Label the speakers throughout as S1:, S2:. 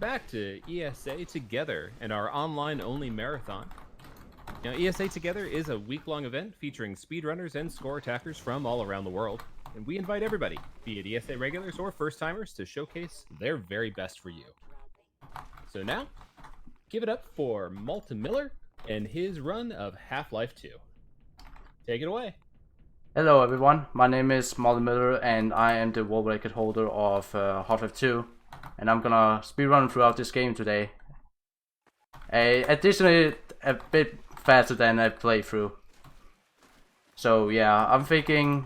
S1: back to ESA Together and our online-only marathon. Now, ESA Together is a week-long event featuring speedrunners and score attackers from all around the world, and we invite everybody, be it ESA regulars or first-timers, to showcase their very best for you. So now, give it up for maltemller and his run of Half-Life 2. Take it away.
S2: Hello everyone, my name is maltemller and I am the world record holder of Half-Life 2, and I'm gonna speedrun throughout this game today. Additionally, a bit faster than a playthrough. So yeah, I'm thinking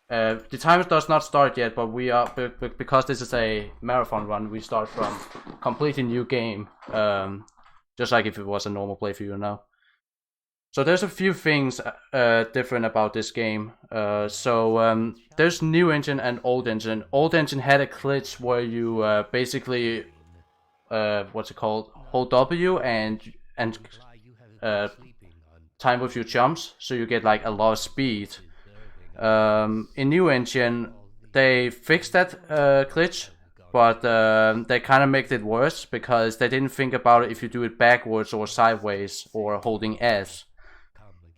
S2: the time does not start yet, but we are because this is a marathon run. We start from completely new game, just like if it was a normal playthrough, you know. So there's a few things different about this game. There's new engine and old engine. Old engine had a glitch where you basically what's it called? Hold W and time with your jumps, so you get like a lot of speed. In new engine, they fixed that glitch, but they kind of made it worse because they didn't think about it if you do it backwards or sideways or holding S.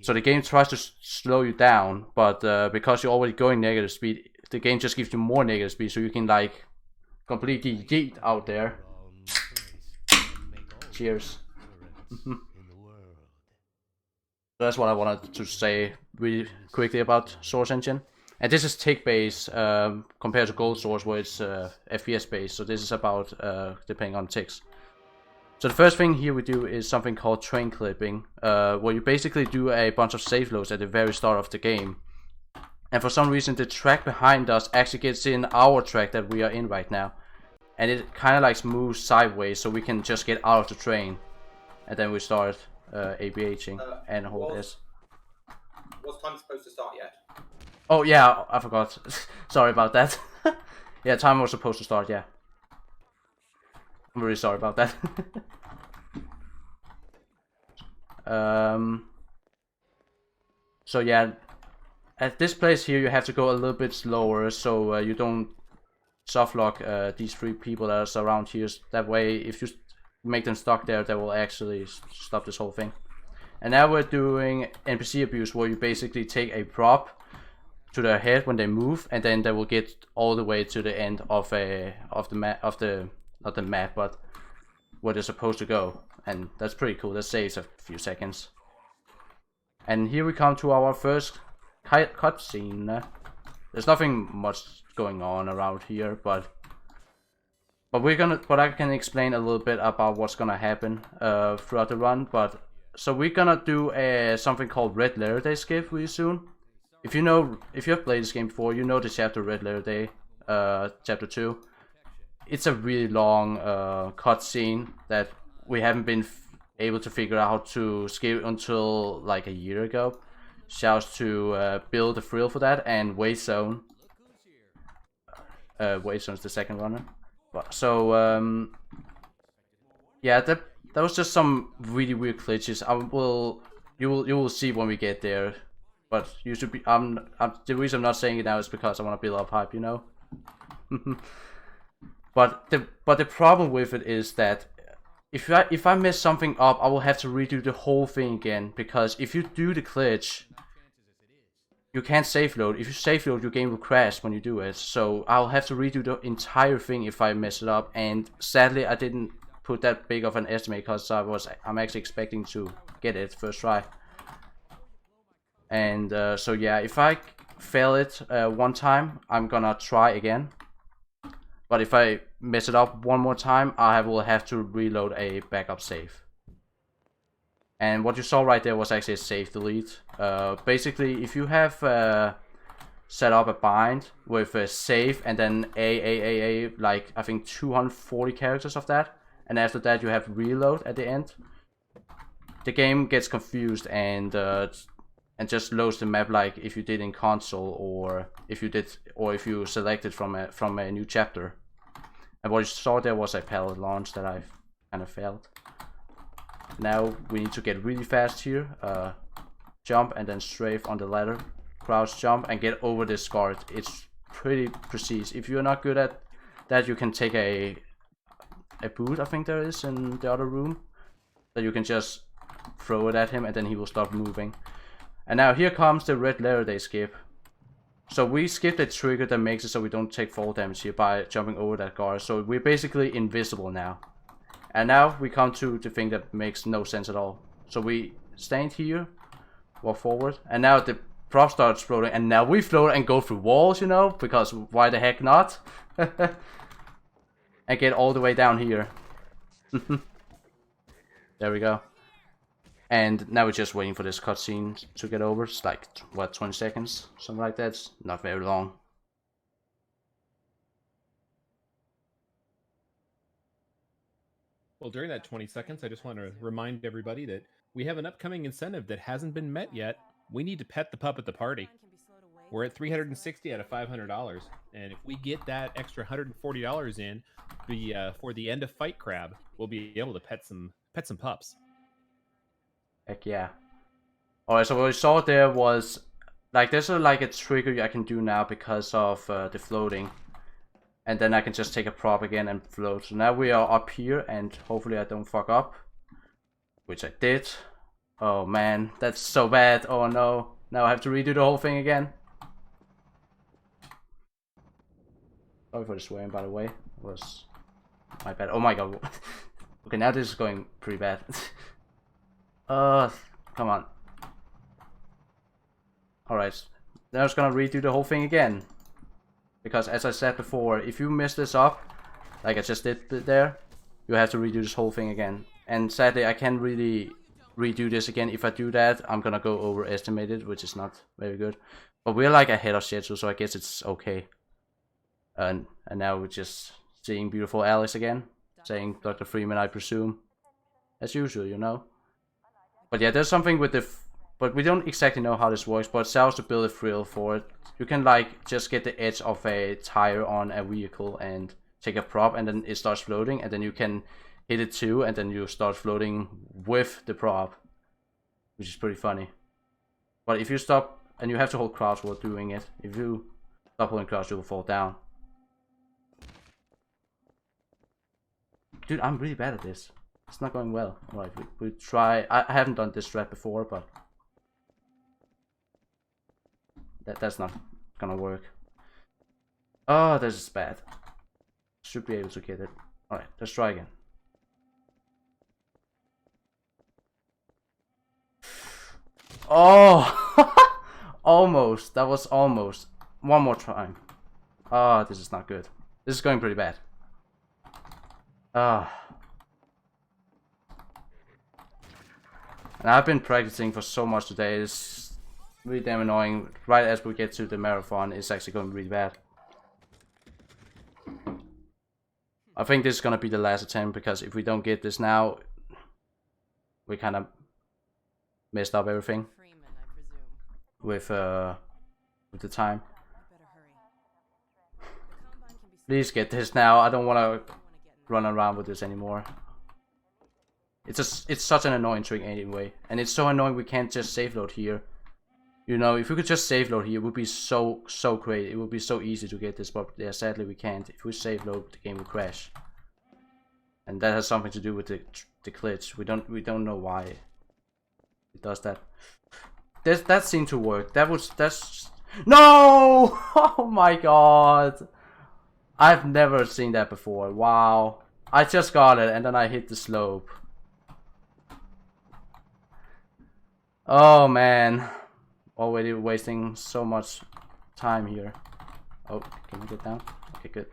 S2: So the game tries to slow you down, but because you're already going negative speed, the game just gives you more negative speed, so you can like completely yeet out there. Cheers. That's what I wanted to say really quickly about Source Engine. And this is tick based compared to Gold Source, where it's FPS based. So this is about depending on ticks. So the first thing here we do is something called train clipping, where you basically do a bunch of save loads at the very start of the game. And for some reason the track behind us actually gets in our track that we are in right now. And it kind of like moves sideways, so we can just get out of the train. And then we start ABHing and hold S.
S3: Was time supposed to start yet?
S2: Oh yeah, I forgot. Sorry about that. Yeah, time was supposed to start, yeah. I'm really sorry about that. So yeah, at this place here you have to go a little bit slower, so you don't softlock these three people that are around here. That way, if you make them stuck there, they will actually stop this whole thing. And now we're doing NPC abuse, where you basically take a prop to their head when they move, and then they will get all the way to the end of the not the map, but where they're supposed to go. And that's pretty cool. That saves a few seconds. And here we come to our first cutscene. There's nothing much going on around here, but I can explain a little bit about what's gonna happen throughout the run. But so we're gonna do something called Red Letter Day skip really soon. If you have played this game before, you know the chapter Red Letter Day, chapter 2. It's a really long cutscene that we haven't been able to figure out how to skip until like a year ago. Shouts to Bill the Thrill for that, and Wayzone. Wayzone's the second runner. So yeah, that was just some really weird glitches. You will see when we get there. But you should be. The reason I'm not saying it now is because I want to build up hype, you know. But the problem with it is that if I mess something up, I will have to redo the whole thing again, because if you do the glitch, you can't save load. If you save load, your game will crash when you do it. So I'll have to redo the entire thing if I mess it up. And sadly, I didn't put that big of an estimate, because I'm actually expecting to get it first try. And so yeah, if I fail it one time, I'm gonna try again. But if I mess it up one more time, I will have to reload a backup save. And what you saw right there was actually a save delete. Basically, if you have set up a bind with a save and then a like I think 240 characters of that, and after that you have reload at the end, the game gets confused and just loads the map like if you did in console, or if you selected from a new chapter. And what you saw there was a pallet launch that I kind of failed. Now we need to get really fast here. Jump and then strafe on the ladder. Crouch jump and get over this guard. It's pretty precise. If you're not good at that, you can take a a boot, I think there is, in the other room. That you can just throw it at him and then he will stop moving. And now here comes the red letter they skip. So we skip the trigger that makes it so we don't take fall damage here by jumping over that guard. So we're basically invisible now. And now we come to the thing that makes no sense at all. So we stand here, walk forward, and now the prop starts floating, and now we float and go through walls, you know, because why the heck not? And get all the way down here. There we go. And now we're just waiting for this cutscene to get over. It's like, what, 20 seconds? Something like that. It's not very long.
S1: Well, during that 20 seconds, I just want to remind everybody that we have an upcoming incentive that hasn't been met yet. We need to pet the pup at the party. We're at $360 out of $500, and if we get that extra $140 in for the end of Fight Crab, we'll be able to pet some pups.
S2: Heck yeah. Alright, so what we saw there was, like, there's like a trigger I can do now because of the floating. And then I can just take a prop again and float. So now we are up here, and hopefully I don't fuck up. Which I did. Oh man, that's so bad. Oh no. Now I have to redo the whole thing again. Sorry for the swearing, by the way. It was my bad. Oh my god. Okay, now this is going pretty bad. Come on. Alright. Now it's gonna redo the whole thing again. Because as I said before, if you mess this up, like I just did there, you have to redo this whole thing again. And sadly, I can't really redo this again. If I do that, I'm gonna go overestimated, which is not very good. But we're like ahead of schedule, so I guess it's okay. And now we're just seeing beautiful Alice again, saying Dr. Freeman, I presume, as usual, you know. But yeah, there's something with the, but we don't exactly know how this works. But it sounds to build a thrill for it. You can like just get the edge of a tire on a vehicle and take a prop, and then it starts floating, and then you can hit it too, and then you start floating with the prop, which is pretty funny. But if you stop, and you have to hold crouch while doing it, if you stop holding crouch, you will fall down. Dude, I'm really bad at this. It's not going well. Alright, we try. I haven't done this strat before, but that's not gonna work. Oh, this is bad. Should be able to get it. Alright, let's try again. Oh! Almost. That was almost. One more time. Oh, this is not good. This is going pretty bad. And I've been practicing for so much today. It's really damn annoying. Right as we get to the marathon, it's actually going really bad. I think this is gonna be the last attempt, because if we don't get this now, we kind of messed up everything with the time. Please get this now. I don't want to run around with this anymore. It's such an annoying trick anyway, and it's so annoying we can't just save load here. You know, if we could just save load here, it would be so great. It would be so easy to get this, but yeah, sadly we can't. If we save load, the game will crash, and that has something to do with the glitch. We don't know why it does that. That seemed to work. That's no! Oh my god! I've never seen that before. Wow! I just got it, and then I hit the slope. Oh man, already wasting so much time here. Oh, can we get down? Okay, good.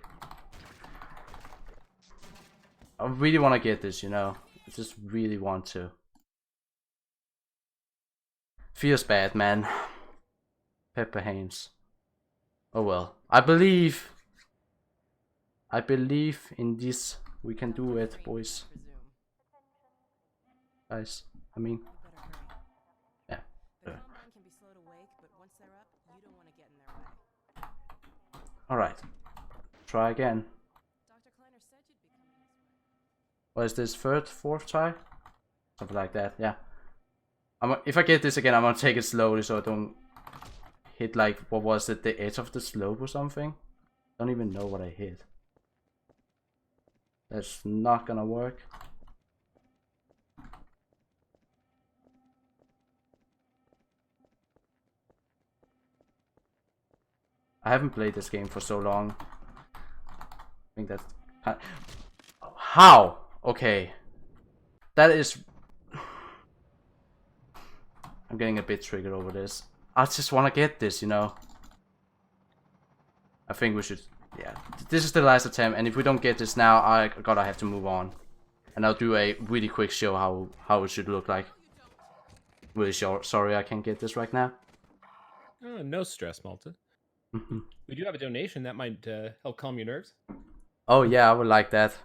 S2: I really want to get this, you know. I just really want to. Feels bad, man. Pepper Haynes. Oh well. I believe in this. We can do it, boys. Guys, I mean. Yeah. Alright. Try again. What is this, fourth try? Something like that, yeah. If I get this again, I'm gonna take it slowly so I don't hit, like, what was it, the edge of the slope or something? I don't even know what I hit. That's not gonna work. I haven't played this game for so long. I think that's... How? Okay. That is... I'm getting a bit triggered over this. I just want to get this, you know. I think we should... Yeah. This is the last attempt, and if we don't get this now, I gotta have to move on. And I'll do a really quick show how it should look like. Really sorry I can't get this right now.
S1: Oh, no stress, Malta. We do have a donation that might help calm your nerves.
S2: Oh yeah, I would like that.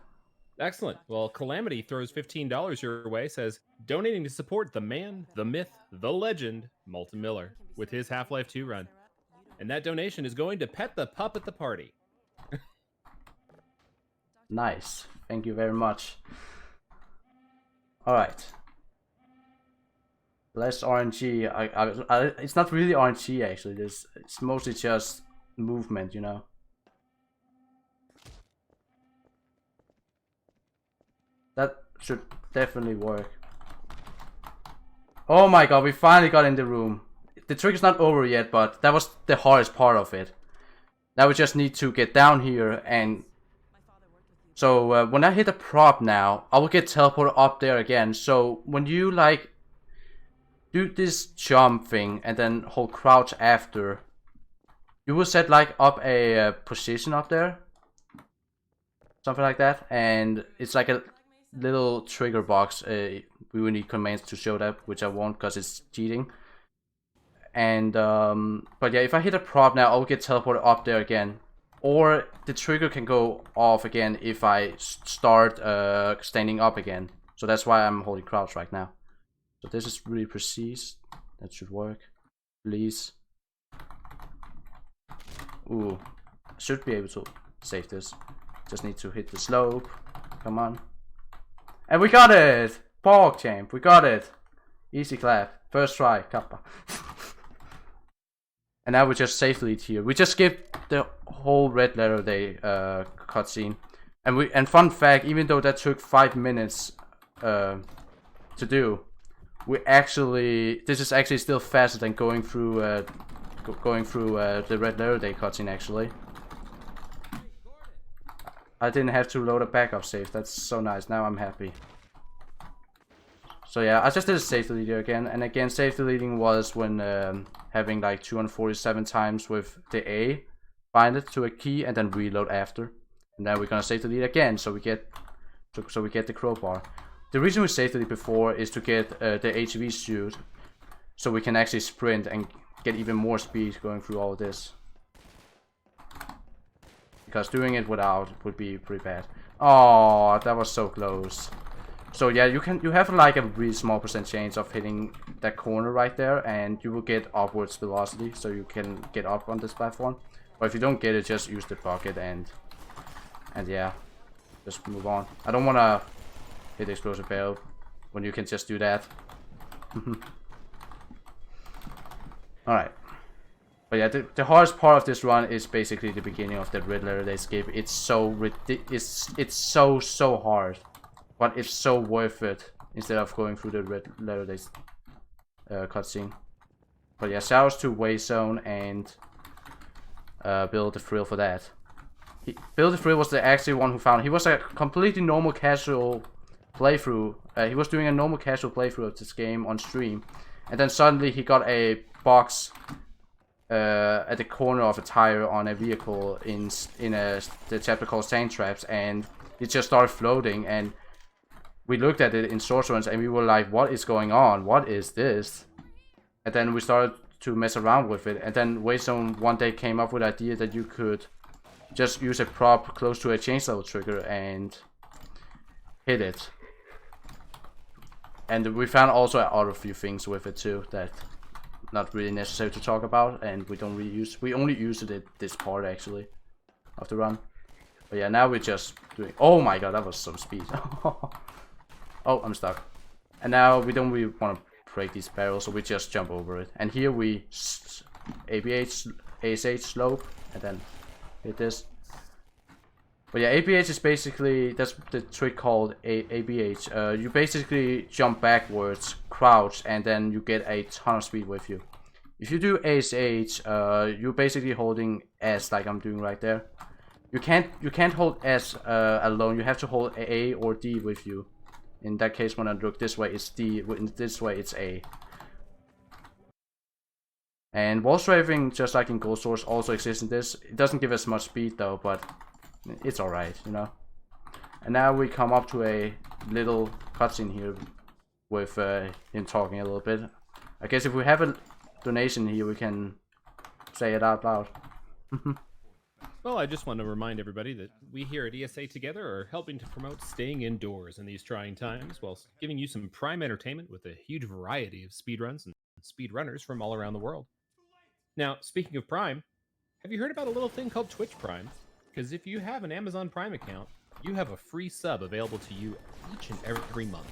S1: Excellent. Well, Calamity throws $15 your way, says, donating to support the man, the myth, the legend, maltemller, with his Half-Life 2 run. And that donation is going to Pet the Pup at the Party.
S2: Nice. Thank you very much. Alright. Less RNG. It's not really RNG actually. It's mostly just movement, you know. That should definitely work. Oh my god, we finally got in the room. The trick is not over yet, but that was the hardest part of it. Now we just need to get down here and... So when I hit a prop now, I will get teleported up there again. So when you like do this jump thing and then hold crouch after, you will set like up a position up there, something like that, and it's like a little trigger box. We will need commands to show that, which I won't because it's cheating. And but yeah, if I hit a prop now, I'll get teleported up there again, or the trigger can go off again if I start standing up again. So that's why I'm holding crouch right now. So this is really precise. That should work. Please. Ooh. Should be able to save this. Just need to hit the slope. Come on. And we got it! Pork champ, we got it! Easy clap. First try, kappa. And now we just save lead here. We just skipped the whole Red Letter Day cutscene. And fun fact, even though that took 5 minutes to do, this is actually still faster than going through the Red Letter Day cutscene actually. I didn't have to load a backup save. That's so nice. Now I'm happy. So yeah, I just did a save deleter again, and again save deleting was when having like 247 times with the A, bind it to a key and then reload after. And then we're gonna save delete again, so we get the crowbar. The reason we saved it before is to get the HV suit, so we can actually sprint and get even more speed going through all of this. Because doing it without would be pretty bad. Oh, that was so close. So yeah, you have like a really small percent chance of hitting that corner right there, and you will get upwards velocity, so you can get up on this platform. But if you don't get it, just use the bucket and yeah, just move on. I don't wanna hit the explosive barrel when you can just do that. Alright. But yeah, the hardest part of this run is basically the beginning of the Red Letter Day skip. It's so ridiculous. It's so hard, but it's so worth it instead of going through the Red Letter Day cutscene. But yeah, shoutouts to Wayzone and Bill the Thrill for that. Bill the Thrill was the actually one who found it. He was a completely normal casual playthrough. He was doing a normal casual playthrough of this game on stream, and then suddenly he got a box at the corner of a tire on a vehicle in the chapter called Sand Traps, and it just started floating, and we looked at it in source runs and we were like, what is going on? What is this? And then we started to mess around with it, and then Wayzone one day came up with the idea that you could just use a prop close to a change level trigger and hit it. And we found also other few things with it too that not really necessary to talk about, and we don't really use. We only used it at this part actually of the run. But yeah, now we're just doing. Oh my god, that was some speed. Oh, I'm stuck. And now we don't really want to break these barrels, so we just jump over it. And here we ASH slope and then hit this. But yeah, ABH is basically, that's the trick called ABH. You basically jump backwards, crouch, and then you get a ton of speed with you. If you do ASH, you're basically holding S like I'm doing right there. You can't hold S alone. You have to hold A or D with you. In that case, when I look this way, it's D. In this way, it's A. And wall strafing, just like in Ghost Wars, also exists in this. It doesn't give us much speed though, but it's alright, you know. And now we come up to a little cutscene here with him talking a little bit. I guess if we have a donation here, we can say it out loud.
S1: Well, I just want to remind everybody that we here at ESA Together are helping to promote staying indoors in these trying times, whilst giving you some prime entertainment with a huge variety of speedruns and speedrunners from all around the world. Now, speaking of Prime, have you heard about a little thing called Twitch Prime? Because if you have an Amazon Prime account, you have a free sub available to you each and every month.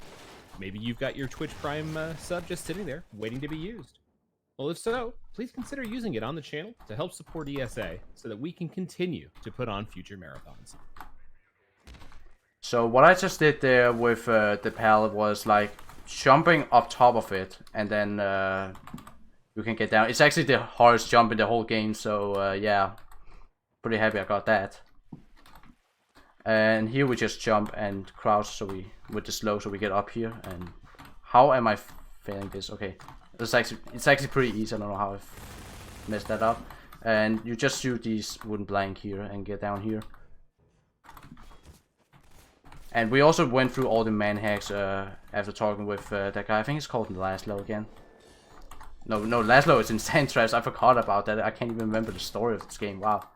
S1: Maybe you've got your Twitch Prime sub just sitting there, waiting to be used. Well, if so, please consider using it on the channel to help support ESA so that we can continue to put on future marathons.
S2: So what I just did there with the pallet was like jumping up top of it, and then you can get down. It's actually the hardest jump in the whole game, so yeah, pretty happy I got that. And here we just jump and crouch, so we with the slow, so we get up here. And how am I failing this? Okay. It's actually pretty easy. I don't know how I've messed that up. And you just shoot these wooden blank here and get down here. And we also went through all the man hacks after talking with that guy. I think it's called Laszlo again. No, Laszlo is in Sand Traps. I forgot about that. I can't even remember the story of this game. Wow.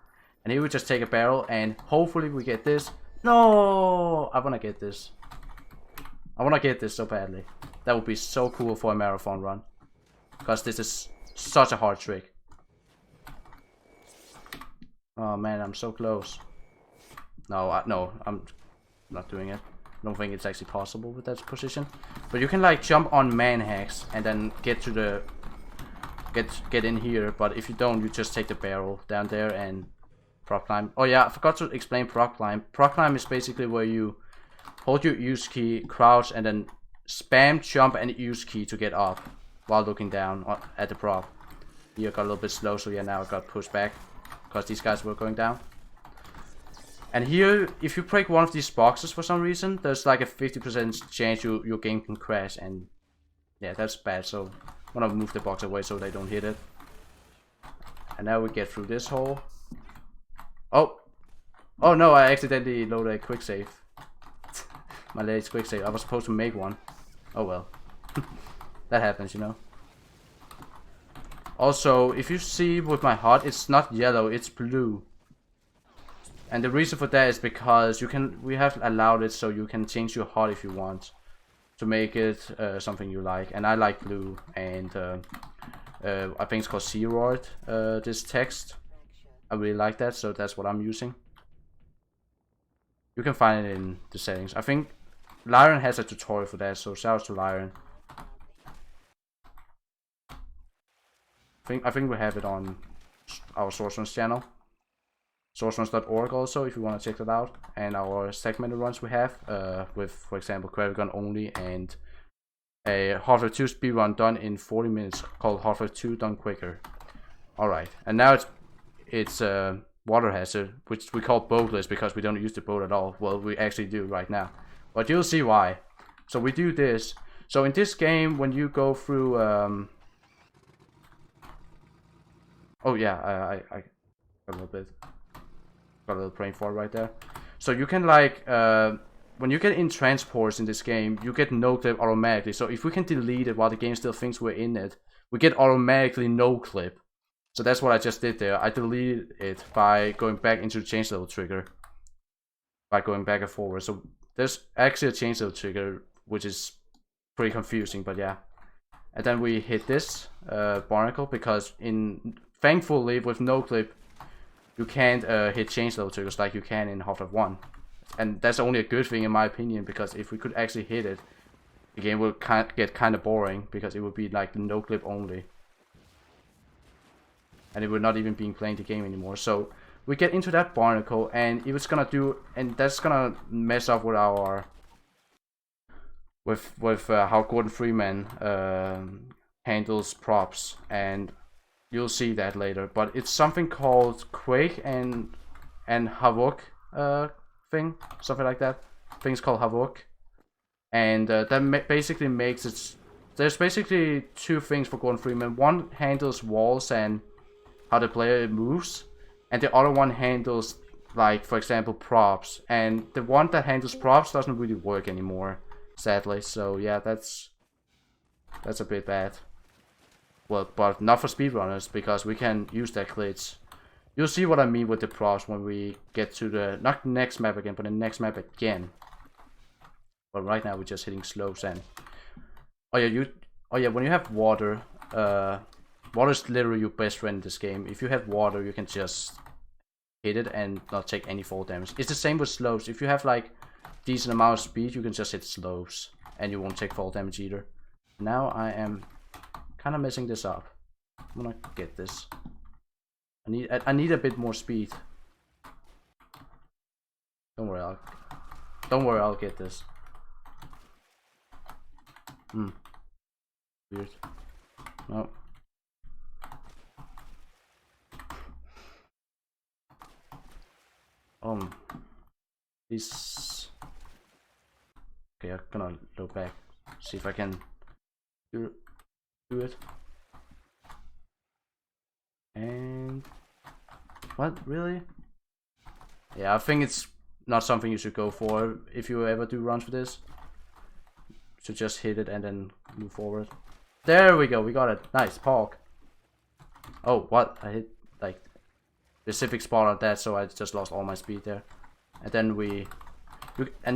S2: And here we just take a barrel and hopefully we get this. No! I wanna get this. I wanna get this so badly. That would be so cool for a marathon run. Because this is such a hard trick. Oh man, I'm so close. No, I'm not doing it. I don't think it's actually possible with that position. But you can like jump on man hacks and then get to the get in here. But if you don't, you just take the barrel down there and prop climb. Oh yeah, I forgot to explain prop climb. Prop climb is basically where you hold your use key, crouch, and then spam jump and use key to get up while looking down at the prop. Here got a little bit slow, so yeah, now I got pushed back because these guys were going down. And here, if you break one of these boxes for some reason, there's like a 50% chance your game can crash, and yeah, that's bad. So I'm gonna move the box away so they don't hit it. And now we get through this hole. Oh no, I accidentally loaded a quick save. My latest quick save. I was supposed to make one. Oh well. That happens, you know. Also, if you see with my HUD, it's not yellow, it's blue. And the reason for that is because we have allowed it so you can change your HUD if you want to make it something you like. And I like blue, and I think it's called Zeroid, this text. I really like that, so that's what I'm using. You can find it in the settings. I think Lyron has a tutorial for that, so shout out to Lyron. I think we have it on our Sourceruns channel, sourceruns.org also, if you want to check that out. And our segmented runs we have with, for example, Gravigon only, and a Half-Life 2 speedrun done in 40 minutes called Half-Life 2 done quicker. Alright, and now it's water hazard, which we call boatless because we don't use the boat at all. Well, we actually do right now, but you'll see why. So we do this. So in this game, when you go through oh yeah, I got a little brain fart right there. So you can like when you get in transports in this game, you get no clip automatically. So if we can delete it while the game still thinks we're in it, we get automatically no clip. So that's what I just did there. I deleted it by going back into the change level trigger, by going back and forward. So there's actually a change level trigger, which is pretty confusing, but yeah. And then we hit this barnacle because thankfully with no clip you can't hit change level triggers like you can in Half-Life 1. And that's only a good thing in my opinion, because if we could actually hit it, the game would get kind of boring, because it would be like no clip only. And it would not even be playing the game anymore. So we get into that barnacle, and it's gonna do, and that's gonna mess up with our with how Gordon Freeman handles props, and you'll see that later. But it's something called Quake and Havoc thing, something like that. Things called Havoc, and that basically makes it. There's basically two things for Gordon Freeman. One handles walls and how the player moves, and the other one handles, like, for example, props. And the one that handles props doesn't really work anymore, sadly. So yeah, that's a bit bad. Well, but not for speedrunners, because we can use that glitch. You'll see what I mean with the props when we get to the, not next map again, but the next map again. But right now we're just hitting slopes. And oh yeah, when you have water, water is literally your best friend in this game. If you have water, you can just hit it and not take any fall damage. It's the same with slopes. If you have like decent amount of speed, you can just hit slopes and you won't take fall damage either. Now I am kind of messing this up. I'm gonna get this. I need a bit more speed. Don't worry, I'll get this. Weird. No. This. Okay, I'm gonna load back. See if I can do it. And what, really? Yeah, I think it's not something you should go for if you ever do runs for this. So just hit it and then move forward. There we go, we got it. Nice, Pog. Oh, what? I hit like specific spot on that, so I just lost all my speed there. And then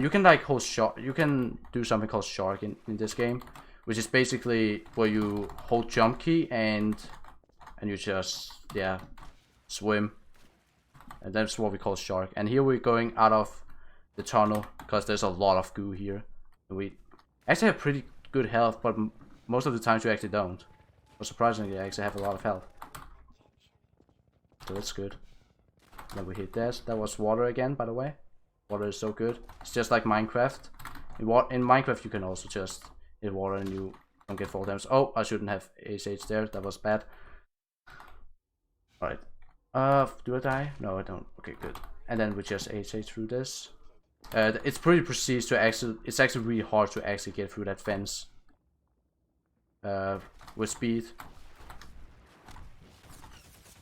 S2: you can like hold shark. You can do something called shark in this game, which is basically where you hold jump key and you just, yeah, swim. And that's what we call shark. And here we're going out of the tunnel because there's a lot of goo here. We actually have pretty good health, but most of the times you actually don't. But surprisingly, I actually have a lot of health. So that's good. Then we hit that. That was water again, by the way. Water is so good. It's just like Minecraft. In Minecraft, you can also just hit water and you don't get fall damage. Oh, I shouldn't have ASH there. That was bad. Alright. Do I die? No, I don't. Okay, good. And then we just ASH through this. It's pretty precise to actually. It's actually really hard to actually get through that fence. With speed.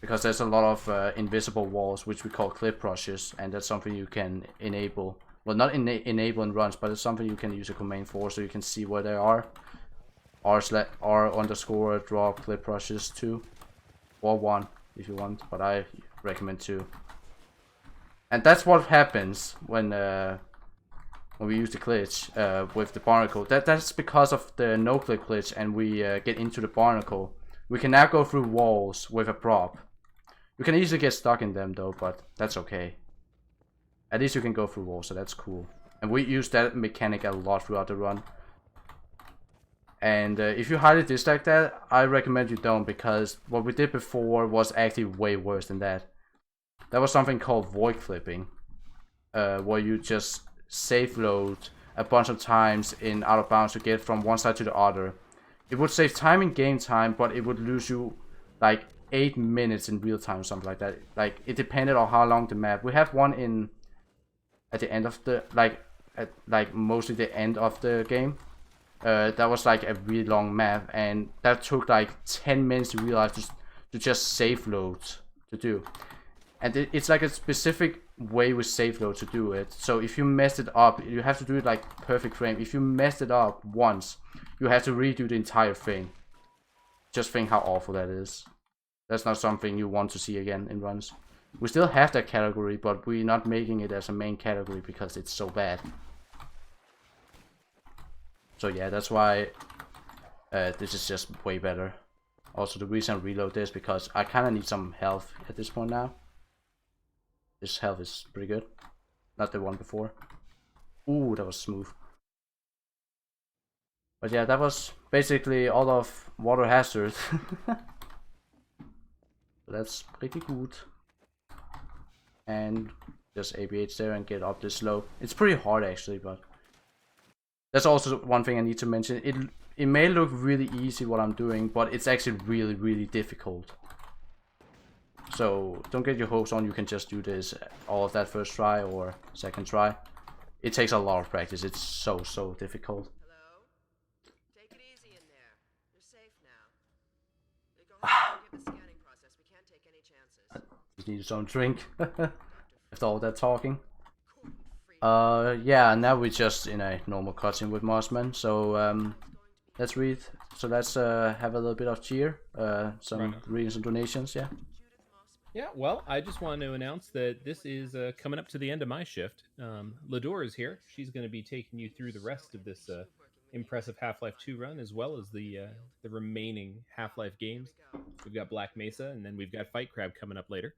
S2: Because there's a lot of invisible walls, which we call clip brushes, and that's something you can enable. Well, not enable in runs, but it's something you can use a command for, so you can see where they are. R_ draw clip brushes 2 or 1 if you want, but I recommend 2. And that's what happens when we use the glitch with the barnacle. That's because of the no clip glitch, and we get into the barnacle. We can now go through walls with a prop. You can easily get stuck in them though, but that's okay. At least you can go through walls, so that's cool. And we use that mechanic a lot throughout the run. And if you highly dislike that, I recommend you don't, because what we did before was actually way worse than that. That was something called Voidclipping, where you just save load a bunch of times in out of bounds to get from one side to the other. It would save time in game time, but it would lose you like 8 minutes in real time, something like that. Like, it depended on how long the map. We have one in at the end of the like mostly the end of the game. That was like a really long map, and that took like 10 minutes to realize to just save load to do. And it's like a specific way with save load to do it. So if you messed it up, you have to do it like perfect frame. If you messed it up once, you have to redo the entire thing. Just think how awful that is. That's not something you want to see again in runs. We still have that category, but we're not making it as a main category because it's so bad. So yeah, that's why this is just way better. Also, the reason I reload this because I kind of need some health at this point now. This health is pretty good. Not the one before. Ooh, that was smooth. But yeah, that was basically all of Water Hazard. That's pretty good. and just ABH there and get up this slope. It's pretty hard actually, but that's also one thing I need to mention. It may look really easy what I'm doing, but it's actually really difficult. So don't get your hopes on you can just do this all of that first try or second try. It takes a lot of practice. It's so difficult.
S4: Hello? Take it easy in there. You're safe now. You're going to skip the scanning process. We can't take any chances.
S2: Just need some drink after all that talking. Yeah, now we're just in a normal cutscene with Mossman. So let's read. So let's have a little bit of cheer. Some reading some donations. Yeah.
S1: Yeah, well, I just want to announce that this is coming up to the end of my shift. Lador is here. She's going to be taking you through the rest of this impressive Half-Life 2 run, as well as the remaining Half-Life games. We've got Black Mesa, and then we've got Fight Crab coming up later.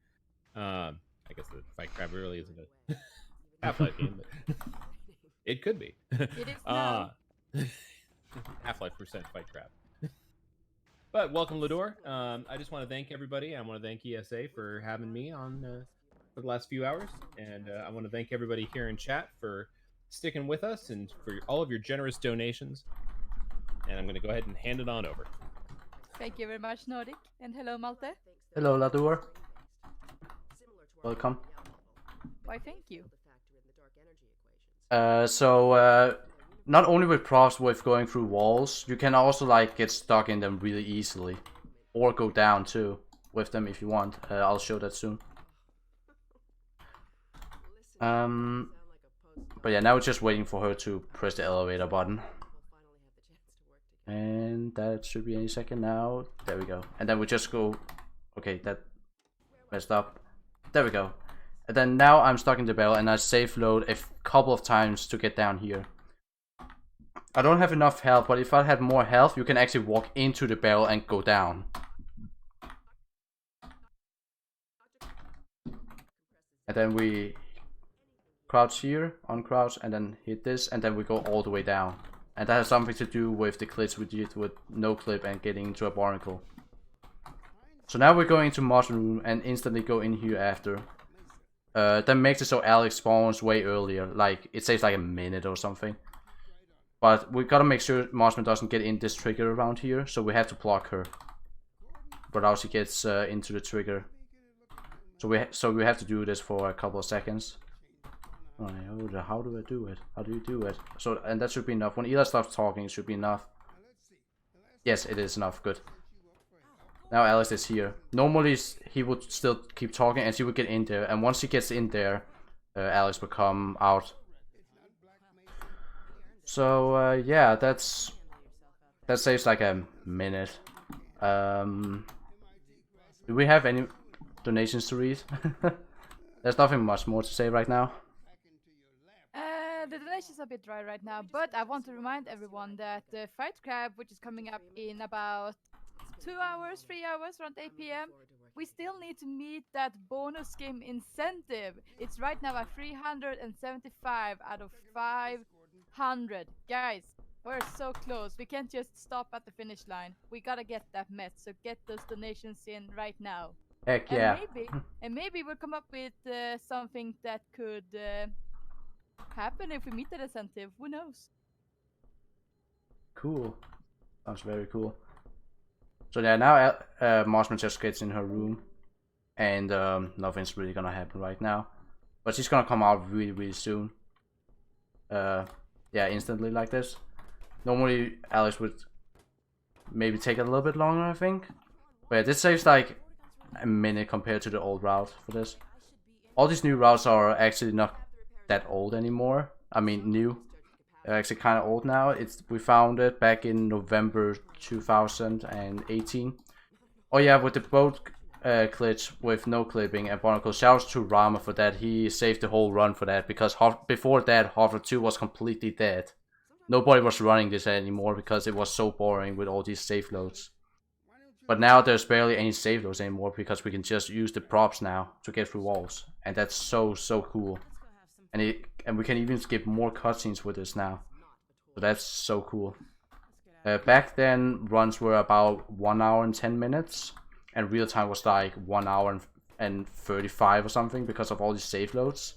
S1: I guess the Fight Crab really isn't a Half-Life game, but it could be.
S5: It is now.
S1: Half-Life percent Fight Crab. But welcome, Lador. I just want to thank everybody. I want to thank ESA for having me on for the last few hours. And I want to thank everybody here in chat for sticking with us and for all of your generous donations. And I'm going to go ahead and hand it on over.
S5: Thank you very much, Nordic. And hello, Malte.
S2: Hello, Lador. Welcome.
S5: Why, thank you.
S2: Not only with props with going through walls, you can also like get stuck in them really easily, or go down too with them if you want. I'll show that soon. But yeah, now we're just waiting for her to press the elevator button, and that should be any second now. There we go, and then we just go. Okay, that messed up. There we go. And then now I'm stuck in the barrel, and I safe load a couple of times to get down here. I don't have enough health, but if I had more health, you can actually walk into the barrel and go down. And then we crouch here, uncrouch, and then hit this, and then we go all the way down. And that has something to do with the glitch we did with no clip and getting into a barnacle. So now we're going into mushroom room and instantly go in here after. That makes it so Alex spawns way earlier, like it saves like a minute or something. But we gotta make sure Mossman doesn't get in this trigger around here, so we have to block her. But else she gets into the trigger. So we have to do this for a couple of seconds. Oh, how do I do it? How do you do it? So, and that should be enough. When Ela stops talking, it should be enough. Yes, it is enough. Good. Now Alex is here. Normally he would still keep talking and she would get in there. And once she gets in there, Alex will come out. So yeah, that saves like a minute. Do we have any donations to read? There's nothing much more to say right now.
S5: The donations are a bit dry right now, but I want to remind everyone that the Fight Crab, which is coming up in about 2 hours, 3 hours, around 8 p.m. We still need to meet that bonus game incentive. It's right now at 375 out of 500. Guys, we're so close. We can't just stop at the finish line. We gotta get that met, so get those donations in right now.
S2: Heck yeah.
S5: And maybe we'll come up with something that could happen if we meet that incentive. Who knows?
S2: Cool. Sounds very cool. So yeah, now Mossman just gets in her room, and nothing's really gonna happen right now. But she's gonna come out really soon. Yeah, instantly like this. Normally Alex would maybe take a little bit longer, I think. But yeah, this saves like a minute compared to the old route for this. All these new routes are actually not that old anymore. I mean new. They're actually kind of old now. We found it back in November 2018. Oh yeah, with the boat glitch with no clipping and barnacle. Shouts to Rama for that. He saved the whole run for that, because before that Half-Life 2 was completely dead. Nobody was running this anymore because it was so boring with all these save loads. But now there's barely any save loads anymore because we can just use the props now to get through walls, and that's so cool. And we can even skip more cutscenes with this now, so that's so cool. Back then runs were about 1 hour and 10 minutes, and real time was like 1 hour and 135 or something because of all these save loads.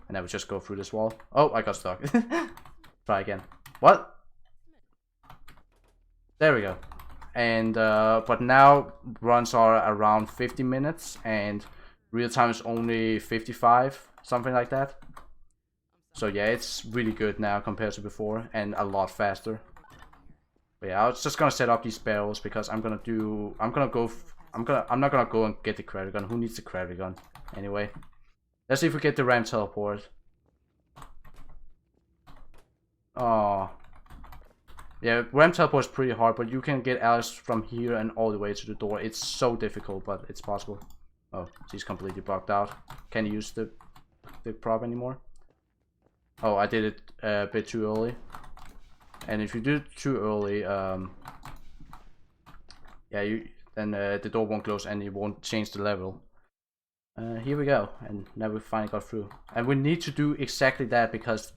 S2: And I would just go through this wall. Oh, I got stuck. Try again. What? There we go. And but now runs are around 50 minutes and real time is only 55, something like that. So yeah, it's really good now compared to before and a lot faster. But yeah, I was just gonna set up these barrels because I'm not gonna go and get the credit gun. Who needs the credit gun anyway? Let's see if we get the ram teleport. Oh. Yeah, ram teleport is pretty hard, but you can get Alex from here and all the way to the door. It's so difficult, but it's possible. Oh, she's completely bugged out. Can't use the prop anymore. Oh, I did it a bit too early. And if you do it too early, yeah, then the door won't close and it won't change the level. Here we go, and now we finally got through. And we need to do exactly that because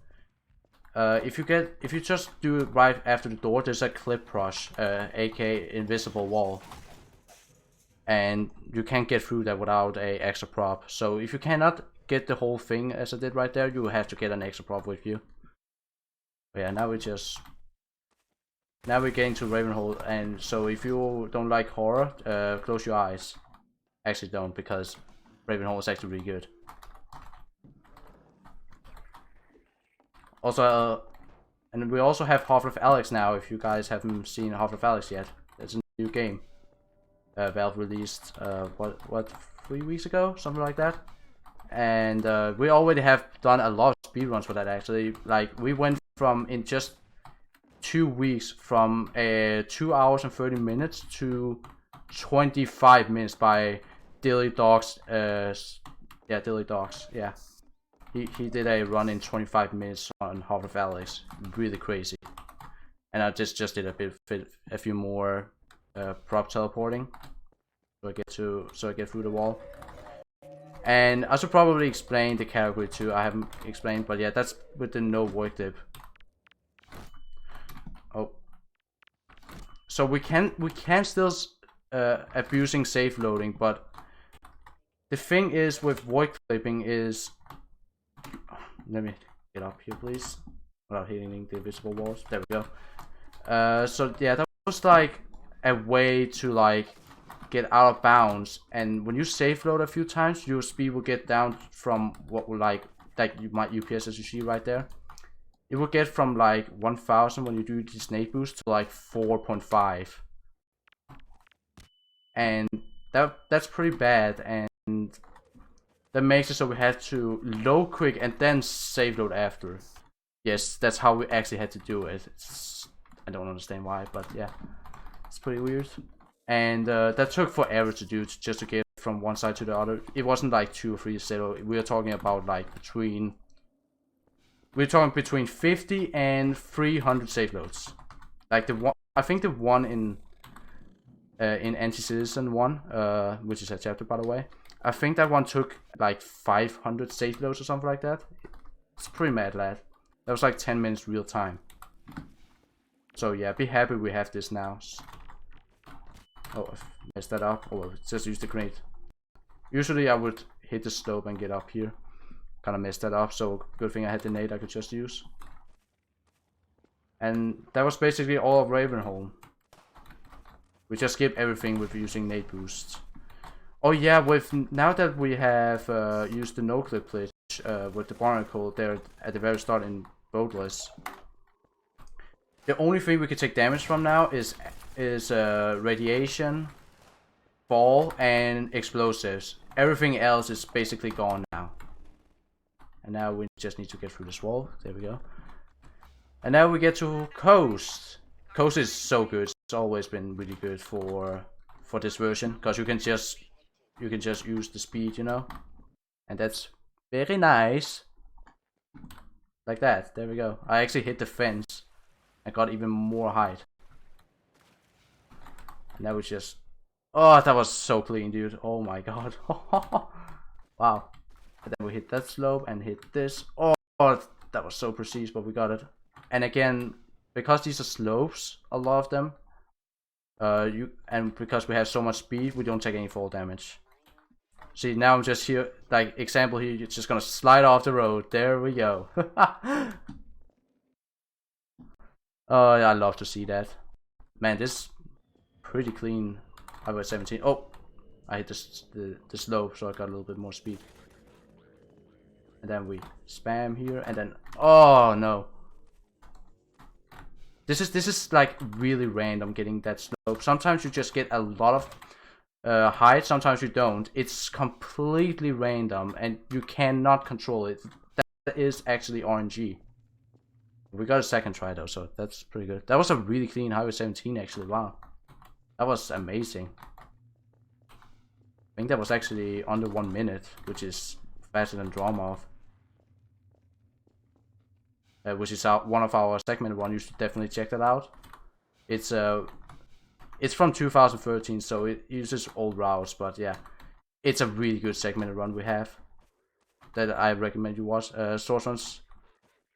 S2: if you just do it right after the door, there's a clip rush, aka invisible wall, and you can't get through that without a extra prop. So if you cannot get the whole thing as I did right there, you have to get an extra prop with you. But yeah, now we're getting to Ravenhold, and so if you don't like horror, close your eyes. Actually don't, because Ravenhold is actually really good. Also, and we also have Half-Life Alyx now, if you guys haven't seen Half-Life Alyx yet. It's a new game. Valve released, what, 3 weeks ago? Something like that. And we already have done a lot of speedruns for that actually. Like, we went from, in just 2 weeks, from 2 hours and 30 minutes to 25 minutes by Dilly Dogs. Yeah, Dilly Dogs, yeah. He did a run in 25 minutes on Half-Life Alyx. Really crazy. And I just did a few more prop teleporting. So I get through the wall. And I should probably explain the category too. I haven't explained, but yeah, that's with the no Voidclip. Oh. So we can still abusing safe loading, but the thing is with void clipping is, let me get up here please, without hitting the invisible walls. There we go. So yeah, that was like a way to like get out of bounds, and when you safe load a few times, your speed will get down from what will like you might UPS as you see right there. It will get from like 1000 when you do the snake boost to like 4.5, and that's pretty bad, and that makes it so we had to load quick and then save load after. Yes, that's how we actually had to do it. I don't understand why, but yeah, it's pretty weird. And that took forever to do, just to get from one side to the other. It wasn't like 2 or 3 0. We were talking about like between 50 and 300 save loads. Like the one, I think the one in Anti-Citizen 1, which is a chapter by the way, I think that one took like 500 save loads or something like that. It's pretty mad, lad. That was like 10 minutes real time. So yeah, be happy we have this now. Oh, I messed that up. Oh, just use the grenade. Usually I would hit the slope and get up here. Kind of messed that up, so good thing I had the nade I could just use. And that was basically all of Ravenholm. We just skip everything with using nade boosts. Oh yeah, now that we have used the no clip glitch with the barnacle there at the very start in Boatless, the only thing we can take damage from now is radiation, fall, and explosives. Everything else is basically gone now. And now we just need to get through this wall. There we go. And now we get to Coast. Coast is so good. It's always been really good for this version, because you can just use the speed, you know, and that's very nice. Like that. There we go. I actually hit the fence. I got even more height. And that was just, oh, that was so clean, dude. Oh my god. Wow. And then we hit that slope and hit this. Oh, that was so precise, but we got it. And again, because these are slopes, a lot of them, and because we have so much speed, we don't take any fall damage. See, now I'm just here, like, example here, you're just gonna slide off the road. There we go. Oh, yeah, I love to see that. Man, this pretty clean Highway 17. Oh, I hit the slope, so I got a little bit more speed. And then we spam here, and then, oh no. This is like really random getting that slope. Sometimes you just get a lot of height, sometimes you don't. It's completely random, and you cannot control it. That is actually RNG. We got a second try though, so that's pretty good. That was a really clean Highway 17 actually, wow. That was amazing. I think that was actually under 1 minute, which is faster than Dromov. Which is one of our segmented one. You should definitely check that out. It's from 2013, so it uses old routes, but yeah, it's a really good segmented run we have that I recommend you watch. Source runs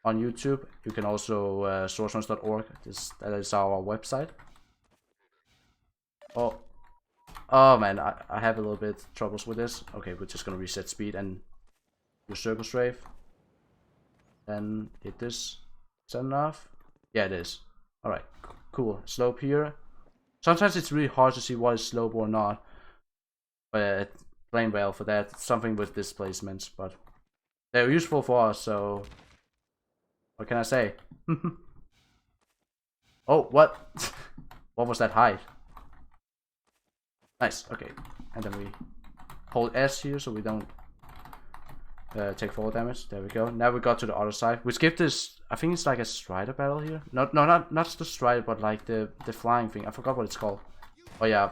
S2: on YouTube. You can also sourceruns.org. That is our website. Oh man, I have a little bit troubles with this. Okay, we're just gonna reset speed and do circle strafe. Then hit this. Is that enough? Yeah, it is. Alright, cool. Slope here. Sometimes it's really hard to see what is slope or not. But playing well for that. Something with displacements, but they're useful for us, so what can I say? Oh, what? What was that height? Nice, okay. And then we hold S here so we don't take fall damage. There we go. Now we got to the other side. We skipped this. I think it's like a strider battle here. Not the strider, but like the flying thing. I forgot what it's called. Oh yeah.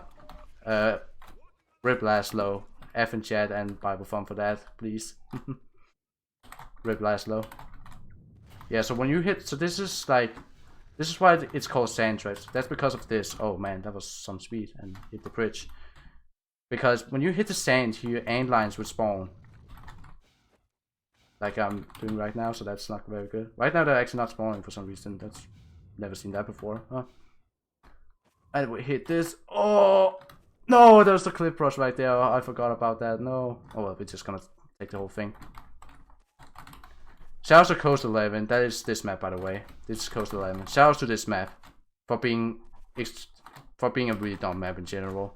S2: Rip Laszlo. F in chat and Bible fun for that, please. Rip Laszlo. Yeah. So when you hit, so this is why it's called sand traps. That's because of this. Oh man, that was some speed and hit the bridge. Because when you hit the sand here, ant lines would spawn. Like I'm doing right now, so that's not very good. Right now they're actually not spawning for some reason. That's never seen that before. Huh? And we hit this. Oh no, there's the clip rush right there. I forgot about that. No. Oh well, we're just gonna take the whole thing. Shout out to Coast 11. That is this map, by the way. This is Coast 11. Shout out to this map for being a really dumb map in general.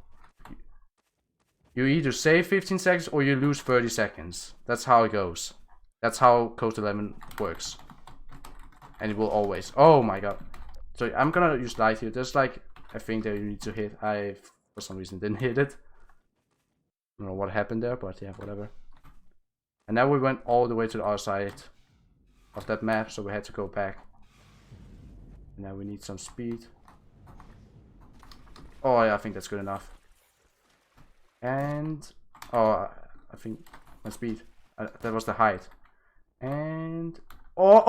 S2: You either save 15 seconds or you lose 30 seconds. That's how it goes. That's how Coast 11 works. And it will always. Oh my god. So I'm gonna use light here. There's like a thing that you need to hit. I, for some reason, didn't hit it. I don't know what happened there, but yeah, whatever. And now we went all the way to the other side of that map, so we had to go back. And now we need some speed. Oh yeah, I think that's good enough. And oh, I think my speed. That was the height. And pork.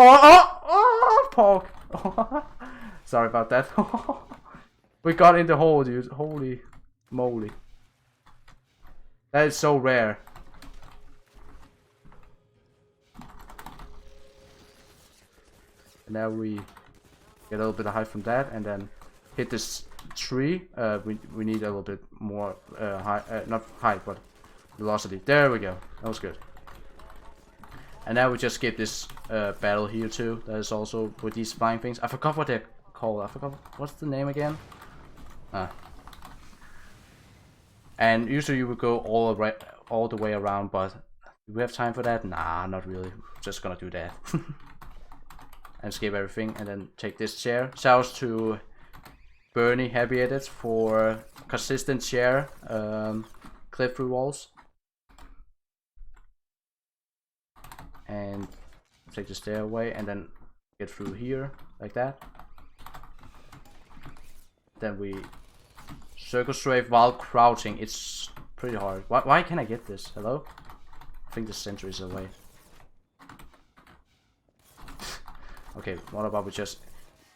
S2: Sorry about that. We got in the hole, dude. Holy moly. That is so rare. And now we get a little bit of height from that, and then hit this tree. We need a little bit more not height, but velocity. There we go. That was good. And now we just skip this battle here too. That is also with these flying things. I forgot what they're called. I forgot what's the name again. And usually you would go all the way around, but do we have time for that? Nah, not really. We're just gonna do that. And skip everything, and then take this chair. Shouts to Bernie Happy Edits for consistent chair clip through walls. And take the stairway and then get through here like that. Then we circle strafe while crouching. It's pretty hard. Why can't I get this? Hello? I think the sentry is away. Okay, what about we just...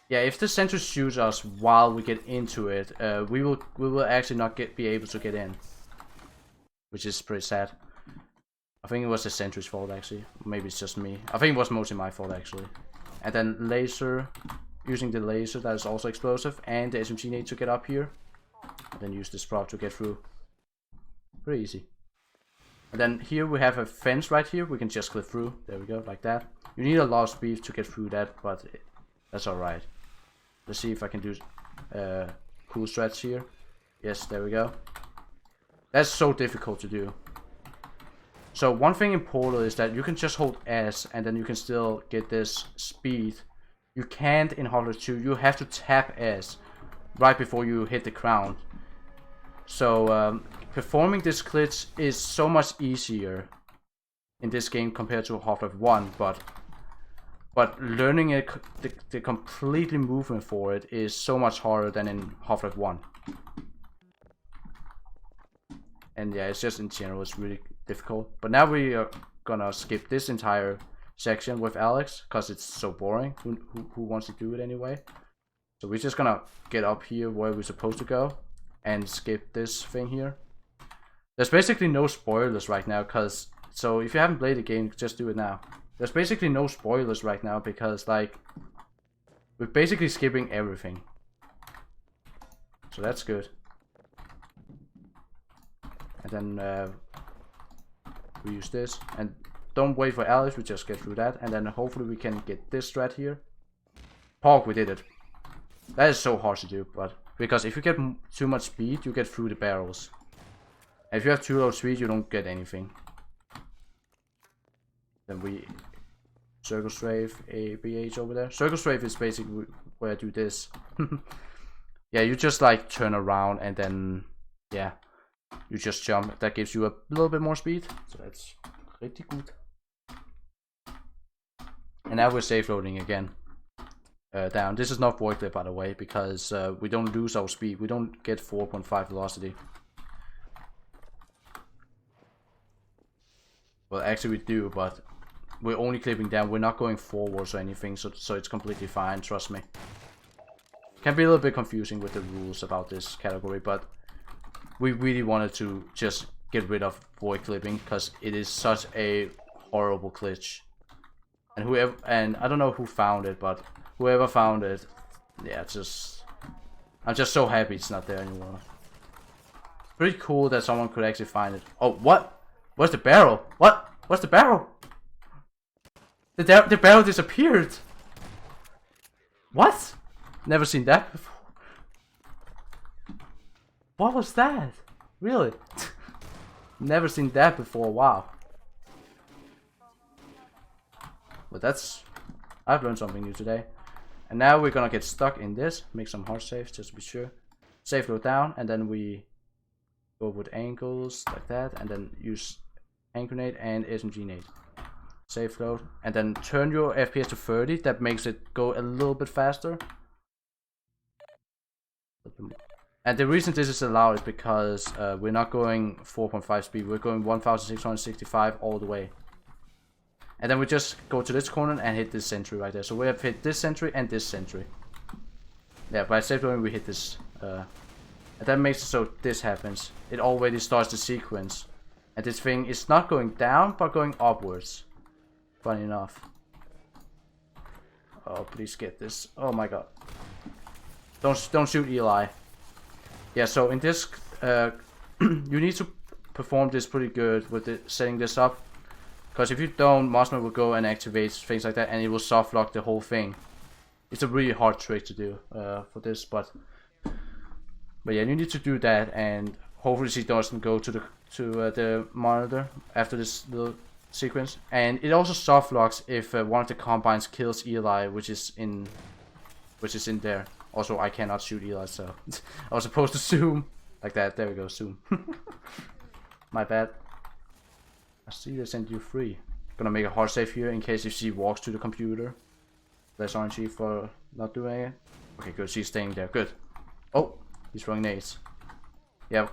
S2: Yeah, if the sentry shoots us while we get into it, we will actually not be able to get in. Which is pretty sad. I think it was the sentry's fault actually. Maybe it's just me. I think it was mostly my fault actually. And then laser. Using the laser, that is also explosive. And the SMG need to get up here. And then use this prop to get through. Pretty easy. And then here we have a fence right here. We can just clip through. There we go, like that. You need a lot of speed to get through that, but that's alright. Let's see if I can do cool strats here. Yes, there we go. That's so difficult to do. So one thing in Portal is that you can just hold S and then you can still get this speed. You can't in Half-Life 2. You have to tap S right before you hit the ground. So performing this glitch is so much easier in this game compared to Half-Life 1, but learning it, the completely movement for it is so much harder than in Half-Life 1. And yeah, it's just in general, it's really difficult. But now we are gonna skip this entire section with Alex, because it's so boring. Who wants to do it anyway? So we're just gonna get up here where we're supposed to go and skip this thing here. There's basically no spoilers right now, because... So if you haven't played the game, just do it now. There's basically no spoilers right now, because like... we're basically skipping everything. So that's good. And then we use this, and don't wait for Alice, we just get through that, and then hopefully we can get this strat here. Pork, we did it. That is so hard to do, but because if you get too much speed, you get through the barrels. And if you have too low speed, you don't get anything. Then we circle strafe, ABH over there. Circle strafe is basically where I do this. Yeah, you just like turn around and then yeah. You just jump. That gives you a little bit more speed. So that's pretty good. And now we're safe loading again. Down. This is not Voidclip, by the way, because we don't lose our speed. We don't get 4.5 velocity. Well, actually we do, but we're only clipping down. We're not going forwards or anything, so it's completely fine, trust me. Can be a little bit confusing with the rules about this category, but we really wanted to just get rid of void clipping because it is such a horrible glitch. And I don't know who found it, but whoever found it, yeah, I'm just so happy it's not there anymore. Pretty cool that someone could actually find it. Oh, what? Where's the barrel? What? Where's the barrel? The barrel disappeared. What? Never seen that before. What was that? Really? Never seen that before, wow. But that's... I've learned something new today. And now we're gonna get stuck in this. Make some hard saves just to be sure. Safe load down, and then we go with angles like that, and then use hand grenade and SMG nade. Safe load, and then turn your FPS to 30. That makes it go a little bit faster. And the reason this is allowed is because we're not going 4.5 speed, we're going 1665 all the way. And then we just go to this corner and hit this sentry right there. So we have hit this sentry and this sentry. Yeah, by safe loading we hit this. And that makes it so this happens. It already starts the sequence. And this thing is not going down, but going upwards. Funny enough. Oh, please get this. Oh my god. Don't shoot Eli. Yeah, so in this, you need to perform this pretty good with setting this up. Because if you don't, Mossman will go and activate things like that, and it will soft lock the whole thing. It's a really hard trick to do for this, but yeah, you need to do that, and hopefully she doesn't go to the monitor after this little sequence. And it also soft locks if one of the combines kills Eli, which is in there. Also, I cannot shoot Eli, so I was supposed to zoom like that. There we go, zoom. My bad. I see they sent you free. Gonna make a hard save here in case if she walks to the computer. Less RNG for not doing it. Okay, good. She's staying there. Good. Oh, he's throwing nades. Yeah.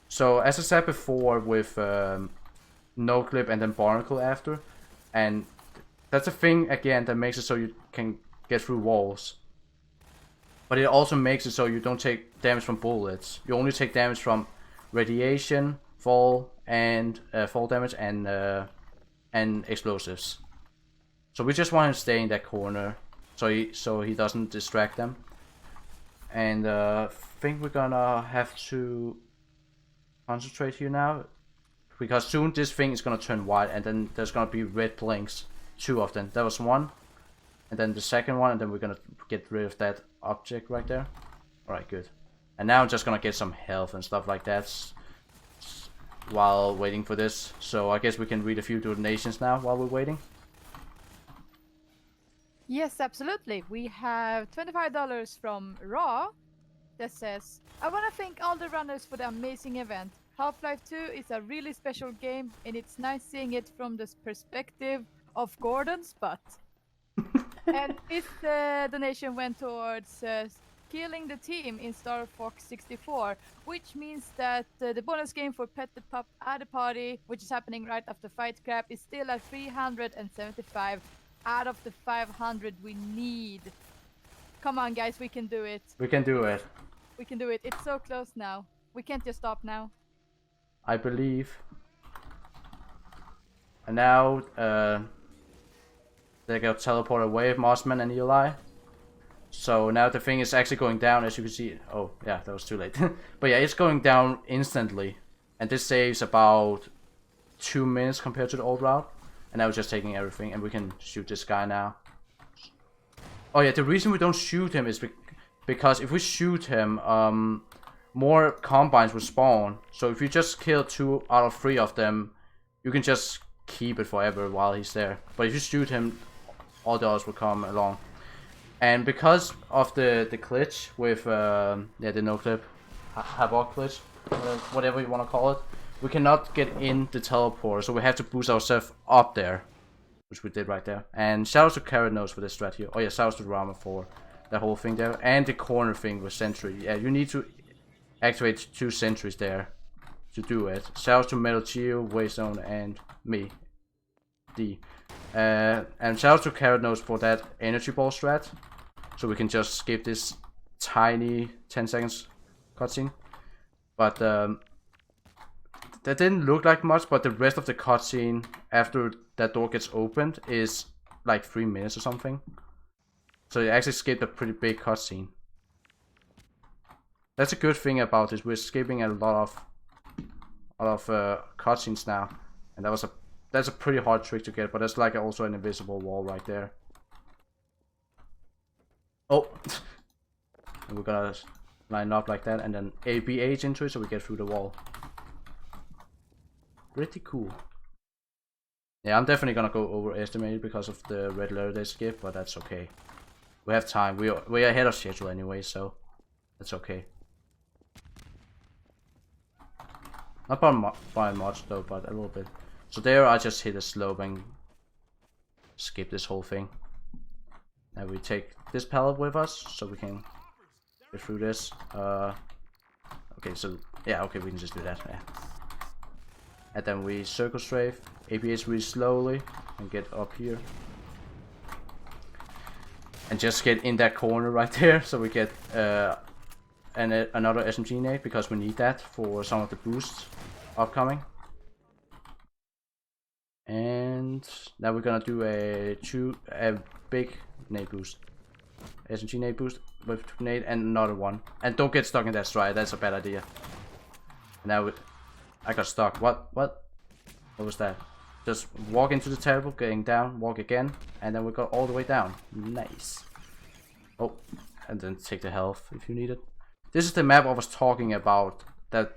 S2: So as I said before, with no clip and then barnacle after, and that's a thing again that makes it so you can get through walls. But it also makes it so you don't take damage from bullets. You only take damage from radiation, fall, and fall damage, and explosives. So we just want him to stay in that corner, so he doesn't distract them. And I think we're gonna have to concentrate here now. because soon this thing is gonna turn white, and then there's gonna be red blinks. 2 of them. That was one, and then the second one, and then we're gonna get rid of that object right there. Alright, good. And now I'm just gonna get some health and stuff like that while waiting for this. So I guess we can read a few donations now while we're waiting.
S5: Yes, absolutely. We have $25 from Raw that says, I want to thank all the runners for the amazing event. Half-Life 2 is a really special game, and it's nice seeing it from the perspective of Gordon's butt. And this donation went towards killing the team in Star Fox 64, which means that the bonus game for Pet the Pup at the Party, which is happening right after Fight Crap, is still at 375 out of the 500 we need. Come on, guys, we can do it.
S2: We can do it.
S5: We can do it. It's so close now. We can't just stop now.
S2: I believe. And now, they got teleported away, Mossman and Eli. So now the thing is actually going down, as you can see. Oh, yeah, that was too late. But yeah, it's going down instantly. And this saves about 2 minutes compared to the old route. And now we're just taking everything, and we can shoot this guy now. Oh yeah, the reason we don't shoot him is because if we shoot him, more combines will spawn. So if you just kill 2 out of 3 of them, you can just keep it forever while he's there. But if you shoot him, all the others will come along. And because of the glitch with the no clip havoc glitch, whatever you want to call it, we cannot get in the teleporter, so we have to boost ourselves up there, which we did right there. And shout out to Carrot Nose for this strat here. Oh yeah, shout out to Rama for that whole thing there, and the corner thing with sentry. Yeah, you need to activate 2 sentries there to do it. Shout out to Metal Geo, Wayzone, and me, D. And shout out to Carrot Nose for that energy ball strat, so we can just skip this tiny 10 seconds cutscene. But that didn't look like much, but the rest of the cutscene after that door gets opened is like 3 minutes or something. So it actually skipped a pretty big cutscene. That's a good thing about this. We're skipping a lot of cutscenes now, and that's a pretty hard trick to get. But there's like also an invisible wall right there. Oh, and we're gonna line up like that, and then ABH into it so we get through the wall. Pretty cool. Yeah, I'm definitely gonna go overestimate because of the red letter they skip, but that's okay. We have time. We're ahead of schedule anyway, so that's okay. Not by much though, but a little bit. So there, I just hit a slope and skip this whole thing. Now we take this pallet with us, so we can get through this. Okay, so yeah, okay, we can just do that. Yeah. And then we circle strafe, ABS really slowly, and get up here. And just get in that corner right there, so we get another SMG nade, because we need that for some of the boosts upcoming. And now we're gonna do a big nade boost. SMG nade boost with nade and another one. And don't get stuck in that stride, that's a bad idea. Now I got stuck. What was that? Just walk into the teleport, getting down, walk again, and then we got all the way down. Nice. Oh, and then take the health if you need it. This is the map I was talking about that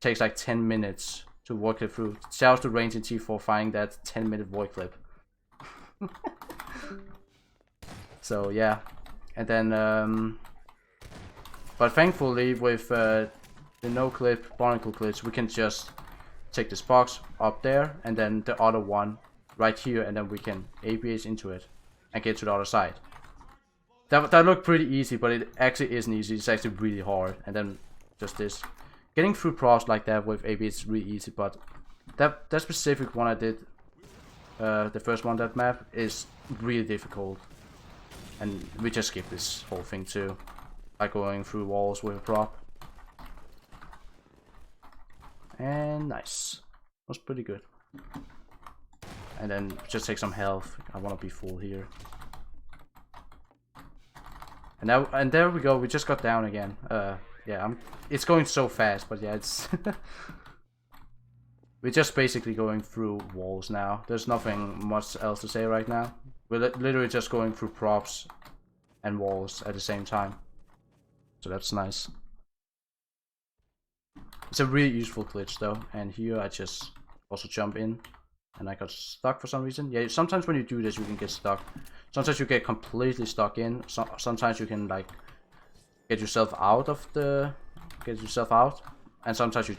S2: takes like 10 minutes to Voidclip through. Shout out to Range and T for finding that 10-minute Voidclip. So yeah, and then but thankfully with the no clip barnacle glitch, we can just take this box up there and then the other one right here, and then we can ABS into it and get to the other side. That looked pretty easy, but it actually isn't easy. It's actually really hard. And then just this, getting through props like that with ABS is really easy, but that specific one I did, the first one, that map, is really difficult. And we just skip this whole thing too, by going through walls with a prop. And nice. Was pretty good. And then just take some health. I want to be full here. And now, and there we go. We just got down again. Yeah, it's going so fast, but yeah, it's We're just basically going through walls now. There's nothing much else to say right now. We're literally just going through props and walls at the same time. So that's nice. It's a really useful glitch though. And here I just also jump in. And I got stuck for some reason. Yeah, sometimes when you do this you can get stuck. Sometimes you get completely stuck in. Sometimes you can like get yourself out of the... And sometimes you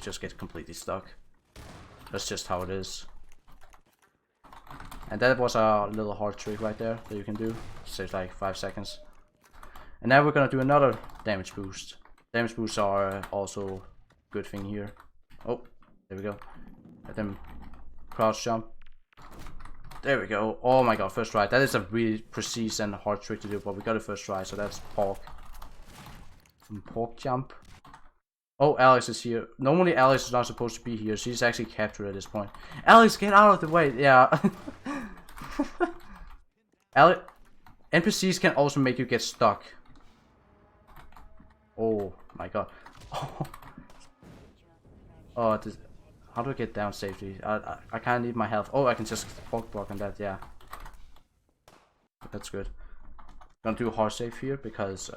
S2: just get completely stuck. That's just how it is. And that was a little hard trick right there that you can do. Saves like 5 seconds. And now we're gonna do another damage boost. Damage boosts are also a good thing here. Oh, there we go. Let them crouch jump. There we go. Oh my god, first try. That is a really precise and hard trick to do, but we got it first try, so that's pork. Some pork jump. Oh, Alex is here. Normally Alex is not supposed to be here. She's actually captured at this point. Alex, get out of the way. Yeah. Alex, NPCs can also make you get stuck. Oh my god. Oh, this, how do I get down safely? I can't need my health. Oh, I can just pork block on that. Yeah. That's good. I'm gonna do a hard save here because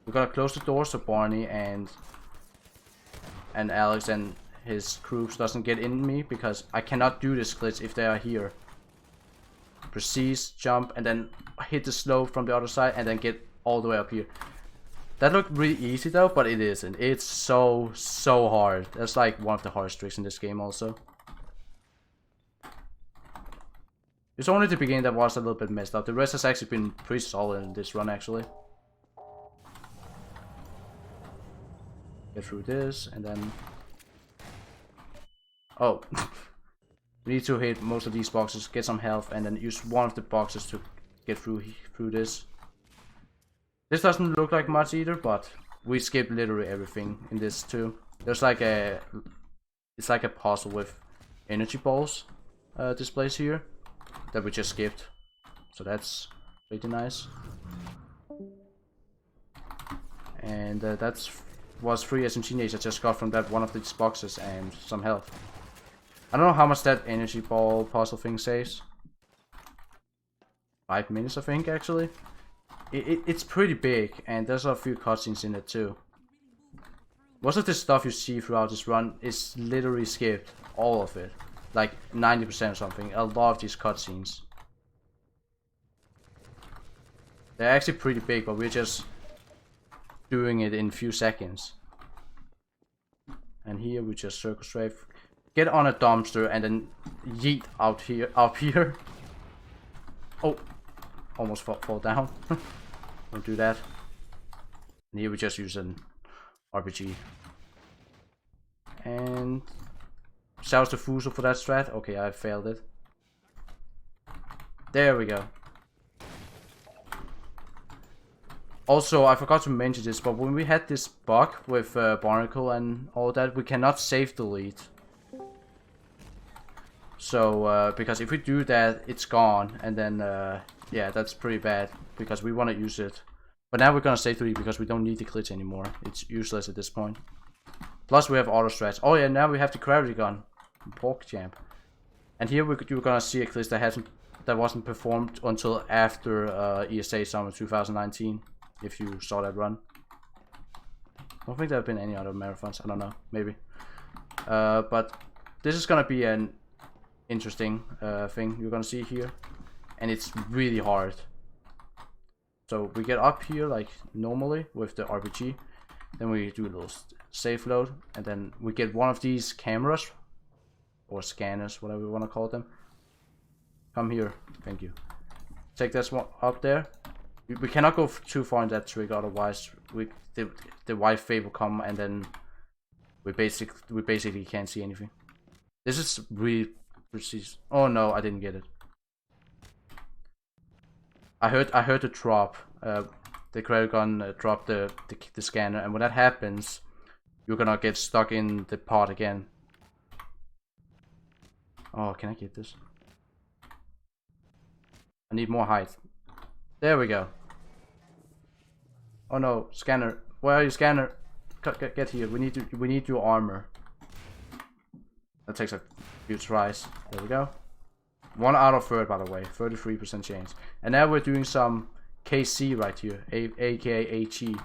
S2: we're gonna close the doors so Barney and Alex and his crew doesn't get in me, because I cannot do this glitch if they are here. Precise jump and then hit the slope from the other side and then get all the way up here. That looked really easy though, but it isn't. It's so hard. That's like one of the hardest tricks in this game also. It's only the beginning that was a little bit messed up. The rest has actually been pretty solid in this run actually. Get through this and then... Oh. We need to hit most of these boxes, get some health, and then use one of the boxes to get through this. This doesn't look like much either, but we skipped literally everything in this too. There's like a... It's like a puzzle with energy balls displays here that we just skipped. So that's pretty nice. And that's was free SMG nades I just got from that one of these boxes and some health. I don't know how much that energy ball puzzle thing saves. 5 minutes I think actually. It's pretty big and there's a few cutscenes in it too. Most of the stuff you see throughout this run is literally skipped. All of it. Like 90% or something. A lot of these cutscenes. They're actually pretty big, but we're just doing it in a few seconds. And here we just circle strafe. Get on a dumpster and then yeet out here, up here. Oh, almost fall down. Don't do that. And here we just use an RPG. And shouts to Fuso for that strat. Okay, I failed it. There we go. Also, I forgot to mention this, but when we had this bug with Barnacle and all that, we cannot save delete. So, because if we do that, it's gone, and then, yeah, that's pretty bad, because we want to use it. But now we're gonna save delete because we don't need the glitch anymore. It's useless at this point. Plus, we have auto strats. Oh yeah, now we have the gravity gun. Pork champ. And here you're gonna see a glitch that wasn't performed until after ESA Summer 2019. If you saw that run. I don't think there have been any other marathons. I don't know. Maybe. But this is gonna be an interesting thing you're gonna see here. And it's really hard. So we get up here like normally with the RPG. Then we do a little safe load. And then we get one of these cameras. Or scanners, whatever you want to call them. Come here. Thank you. Take this one up there. We cannot go too far in that trick, otherwise the white fade will come and then we basically can't see anything. This is really precise. Oh no, I didn't get it. I heard the drop. The credit gun dropped the scanner, and when that happens, you're gonna get stuck in the pod again. Oh, can I get this? I need more height. There we go. Oh no, scanner. Where are you, scanner? get here. We need your armor. That takes a few tries. There we go. 1 out of 3, by the way. 33% chance. And now we're doing some KC right here, aka HE.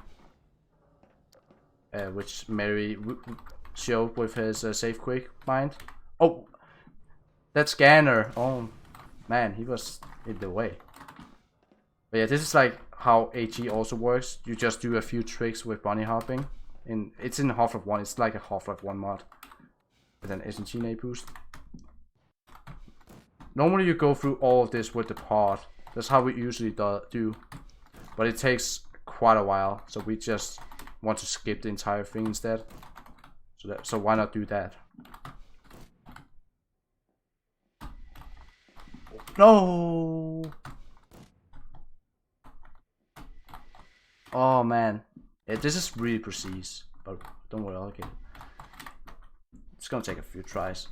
S2: Which Mary showed with his safe quick mind. Oh, that scanner. Oh man, he was in the way. But yeah, this is like how HE also works. You just do a few tricks with bunny hopping. It's in Half-Life 1. It's like a Half-Life 1 mod with an SMG nade boost. Normally you go through all of this with the pod. That's how we usually do. But it takes quite a while, so we just want to skip the entire thing instead. So why not do that? No! Oh man. Yeah, this is really precise, but don't worry, I'll get it. It's gonna take a few tries.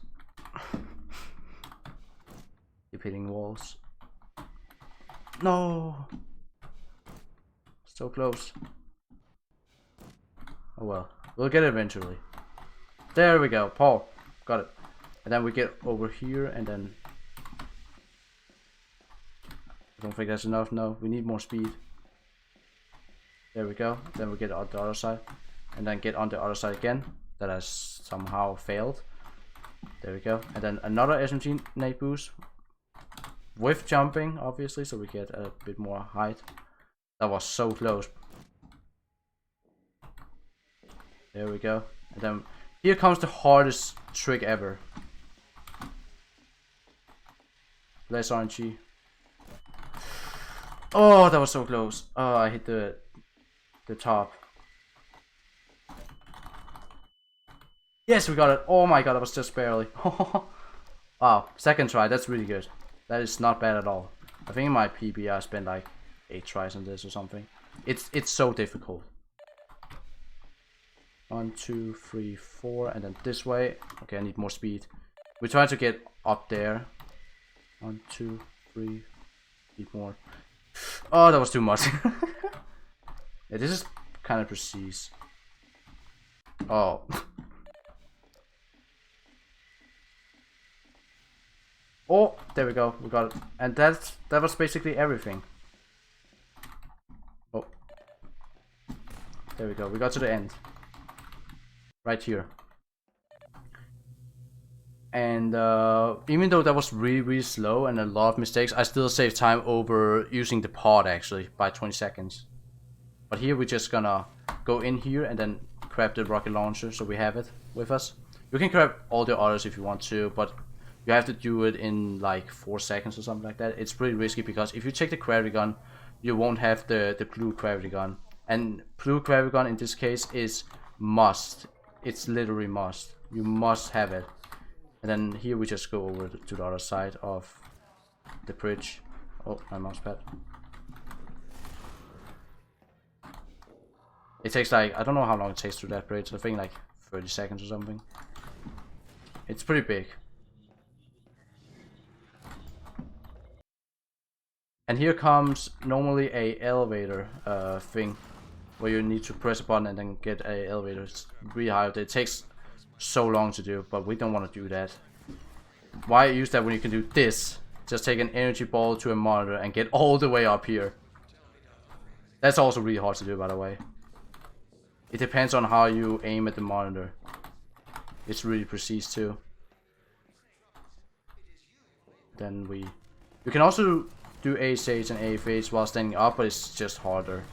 S2: Keep hitting walls. No! So close. Oh well, we'll get it eventually. There we go, Paul. Got it. And then we get over here and then... I don't think that's enough, no. We need more speed. There we go. Then we get on the other side. And then get on the other side again. That has somehow failed. There we go. And then another SMG nade boost. With jumping, obviously, so we get a bit more height. That was so close. There we go. And then here comes the hardest trick ever. Less RNG. Oh, that was so close. Oh, I hit the top. Yes, we got it. Oh my god, that was just barely. Wow, second try. That's really good. That is not bad at all. I think in my PB I spent like 8 tries on this or something. It's so difficult. 1, 2, 3, 4, and then this way. Okay, I need more speed. We try to get up there. 1, 2, 3. Need more. Oh, that was too much. Yeah, this is kind of precise. Oh. Oh, there we go. We got it. And that was basically everything. Oh. There we go. We got to the end. Right here. And even though that was really slow and a lot of mistakes, I still saved time over using the pod actually by 20 seconds. But here we're just gonna go in here and then grab the rocket launcher so we have it with us. You can grab all the others if you want to, but you have to do it in like 4 seconds or something like that. It's pretty risky because if you take the gravity gun, you won't have the blue gravity gun. And blue gravity gun in this case is must. It's literally must. You must have it. And then here we just go over to the other side of the bridge. Oh, my mouse pad. It takes like, I don't know how long it takes through that bridge. I think like 30 seconds or something. It's pretty big. And here comes normally a elevator thing. Where you need to press a button and then get a elevator. It's really hard. It takes so long to do, but we don't want to do that. Why use that when you can do this? Just take an energy ball to a monitor and get all the way up here. That's also really hard to do, by the way. It depends on how you aim at the monitor. It's really precise too. Then you can also do ASH and AFH while standing up, but it's just harder.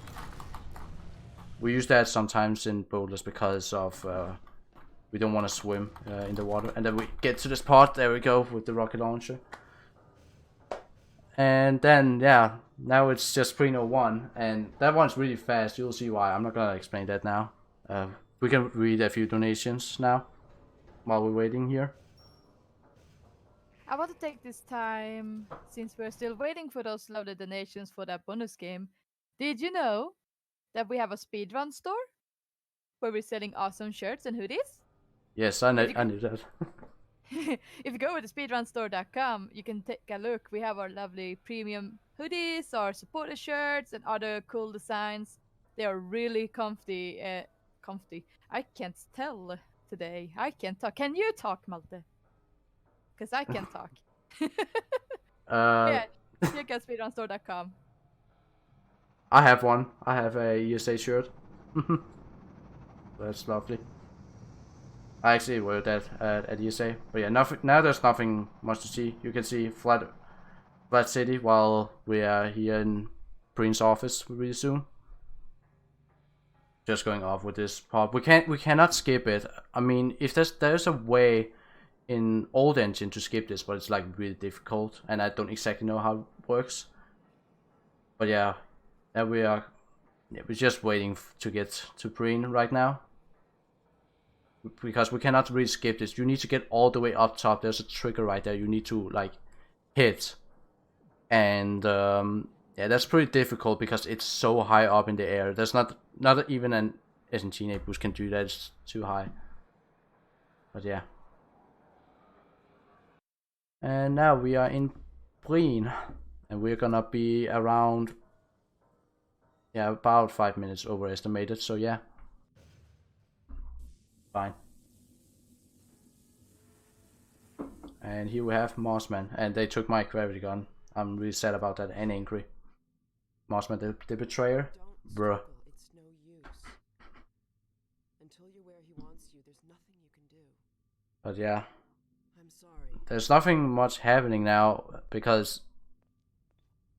S2: We use that sometimes in boulders because of we don't want to swim in the water. And then we get to the spot. There we go with the rocket launcher. And then yeah, now it's just 301, and that one's really fast. You'll see why. I'm not gonna explain that now. We can read a few donations now while we're waiting here.
S5: I want to take this time, since we're still waiting for those lovely donations for that bonus game. Did you know that we have a speedrun store where we're selling awesome shirts and hoodies?
S2: Yes, I knew that.
S5: If you go to speedrunstore.com, you can take a look. We have our lovely premium hoodies, our supporter shirts, and other cool designs. They are really comfy. I can't tell today. I can't talk. Can you talk, Malte? Because I can't talk. Yeah, check out speedrunstore.com.
S2: I have one. I have a ESA shirt. That's lovely. I actually wear that at ESA. But yeah, nothing, now there's nothing much to see. You can see Flat City while we are here in Prince's office really soon. Just going off with this part. We cannot skip it. I mean, if there's a way in old engine to skip this, but it's like really difficult, and I don't exactly know how it works. But yeah, we're just waiting to get to Breen right now, because we cannot really skip this. You need to get all the way up top. There's a trigger right there. You need to like hit, and yeah, that's pretty difficult because it's so high up in the air. There's not even an SNG boost can do that. It's too high. But yeah. And now we are in Breen, and we're gonna be around, yeah, about 5 minutes overestimated. So yeah, fine. And here we have Mossman, and they took my gravity gun. I'm really sad about that and angry. Mossman, the betrayer, bruh.
S4: It's no use. Until you're where he wants you, there's nothing you can do.
S2: But yeah,
S4: I'm sorry.
S2: there's nothing much happening now because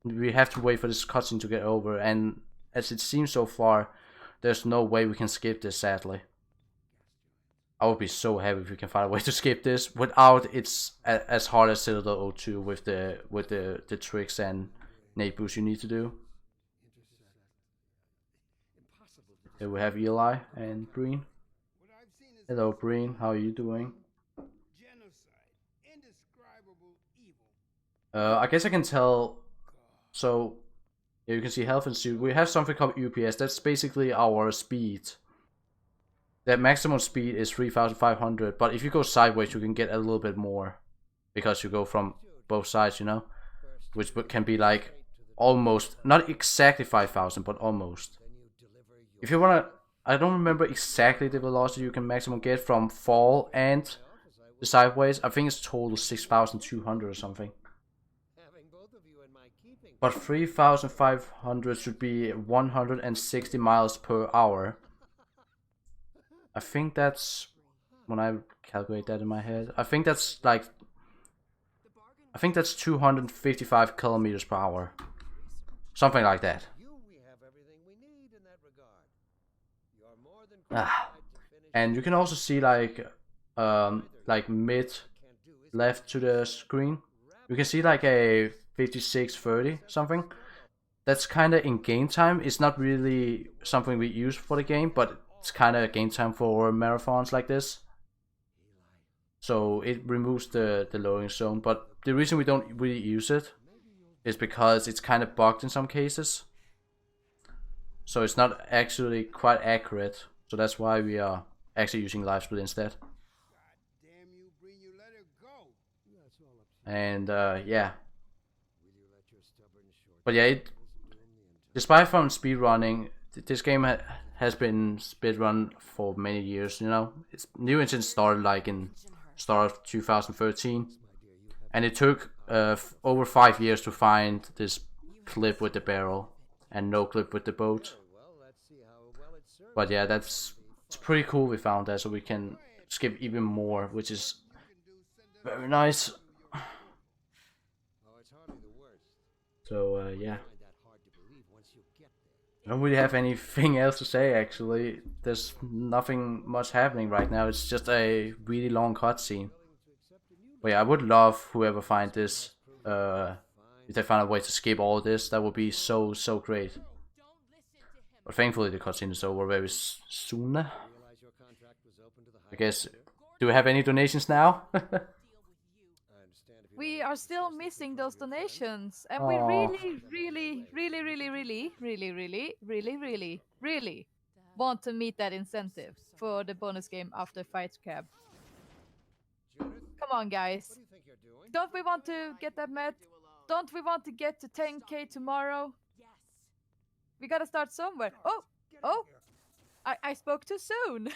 S2: we have to wait for this cutscene to get over, and as it seems so far, there's no way we can skip this, sadly. I would be so happy if we can find a way to skip this without it's as hard as Citadel 02 with the tricks and nade boost you need to do. Here we have Eli and Breen. Hello Breen, how are you doing? I guess I can tell. So here you can see health and suit. We have something called UPS. That's basically our speed. The maximum speed is 3,500, but if you go sideways, you can get a little bit more because you go from both sides, you know, which can be like almost, not exactly 5,000, but almost. If you wanna, I don't remember exactly the velocity you can maximum get from fall and the sideways. I think it's total 6,200 or something. But 3,500 should be 160 miles per hour. I think that's, when I calculate that in my head, I think that's like, I think that's 255 kilometers per hour. Something like that. And you can also see like mid left to the screen. You can see like a 5630 something. That's kind of in game time. It's not really something we use for the game, but it's kind of game time for marathons like this. So it removes the loading zone, but the reason we don't really use it is because it's kind of bugged in some cases. So it's not actually quite accurate. So that's why we are actually using live split instead. And yeah. But yeah, despite from speedrunning, this game has been speedrun for many years, you know. Its new engine started like in start of 2013. And it took over 5 years to find this clip with the barrel and no clip with the boat. But yeah, it's pretty cool we found that, so we can skip even more, which is very nice. So yeah. I don't really have anything else to say actually. There's nothing much happening right now. It's just a really long cutscene. But yeah, I would love whoever find this, if they find a way to skip all this, that would be so great. But thankfully the cutscene is over very soon. I guess, do we have any donations now?
S5: We are still missing those donations, and we really want to meet that incentive for the bonus game after Fight Crab. Come on, guys. Don't we want to get that met? Don't we want to get to 10k tomorrow? We gotta start somewhere. Oh! I spoke too soon.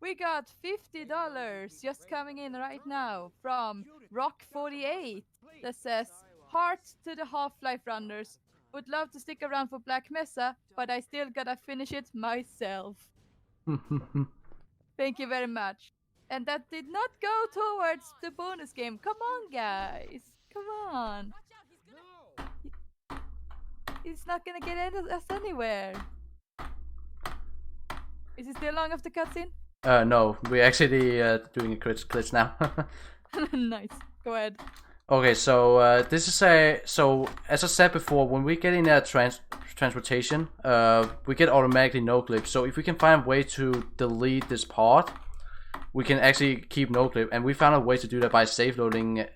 S5: We got $50 just coming in right now from Rock48 that says, "Heart to the Half-Life runners. Would love to stick around for Black Mesa, but I still gotta finish it myself. Thank you very much." And that did not go towards the bonus game. Come on, guys. Come on. It's not gonna get us anywhere. Is it still long after cutscene?
S2: No, we're actually doing a glitch now.
S5: Nice. Go ahead.
S2: Okay, so this is so as I said before, when we get in a transportation, we get automatically no clip. So if we can find a way to delete this part, we can actually keep no clip, and we found a way to do that by save loading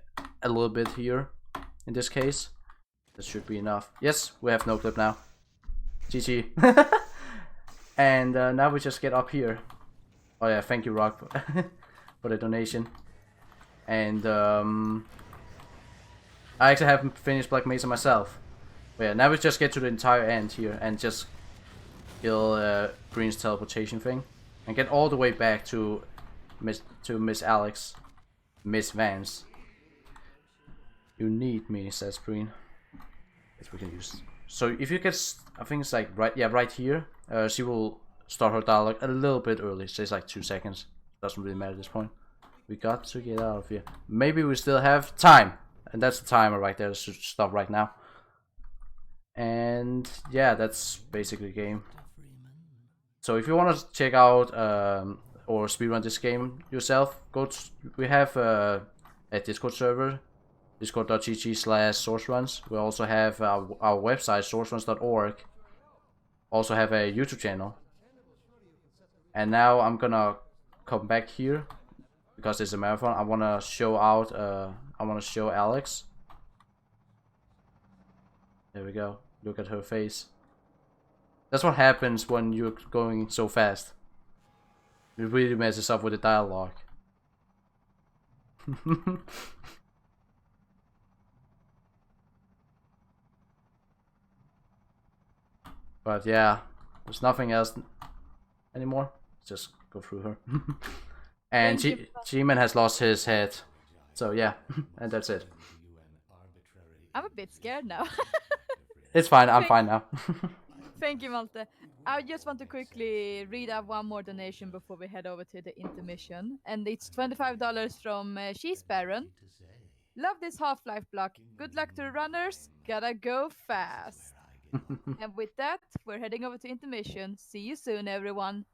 S2: a little bit here. In this case, that should be enough. Yes, we have no clip now. GG. And now we just get up here. Oh yeah, thank you, Rock, for the donation. And I actually haven't finished Black Mesa myself. But yeah, now we just get to the entire end here and just kill Green's teleportation thing, and get all the way back to Miss Alex, Miss Vance. You need me, says Green. Yes, we can use. So if you get, I think it's like right here. She will start her dialogue a little bit early. So it's like 2 seconds. Doesn't really matter at this point. We got to get out of here. Maybe we still have time. And that's the timer right there. Should stop right now. And yeah, that's basically the game. So if you want to check out or speedrun this game yourself, we have a Discord server, discord.gg/sourceruns. We also have our website, sourceruns.org. Also have a YouTube channel. And now I'm gonna come back here because it's a marathon. I wanna show out. I wanna show Alex. There we go. Look at her face. That's what happens when you're going so fast. It really messes up with the dialogue. But yeah, there's nothing else anymore. Just go through her. And G-Man has lost his head. So yeah, and that's it.
S5: I'm a bit scared now.
S2: It's fine, I'm fine now.
S5: Thank you, Malte. I just want to quickly read out one more donation before we head over to the intermission. And it's $25 from She's Baron. Love this Half-Life block. Good luck to the runners. Gotta go fast. And with that, we're heading over to intermission. See you soon, everyone.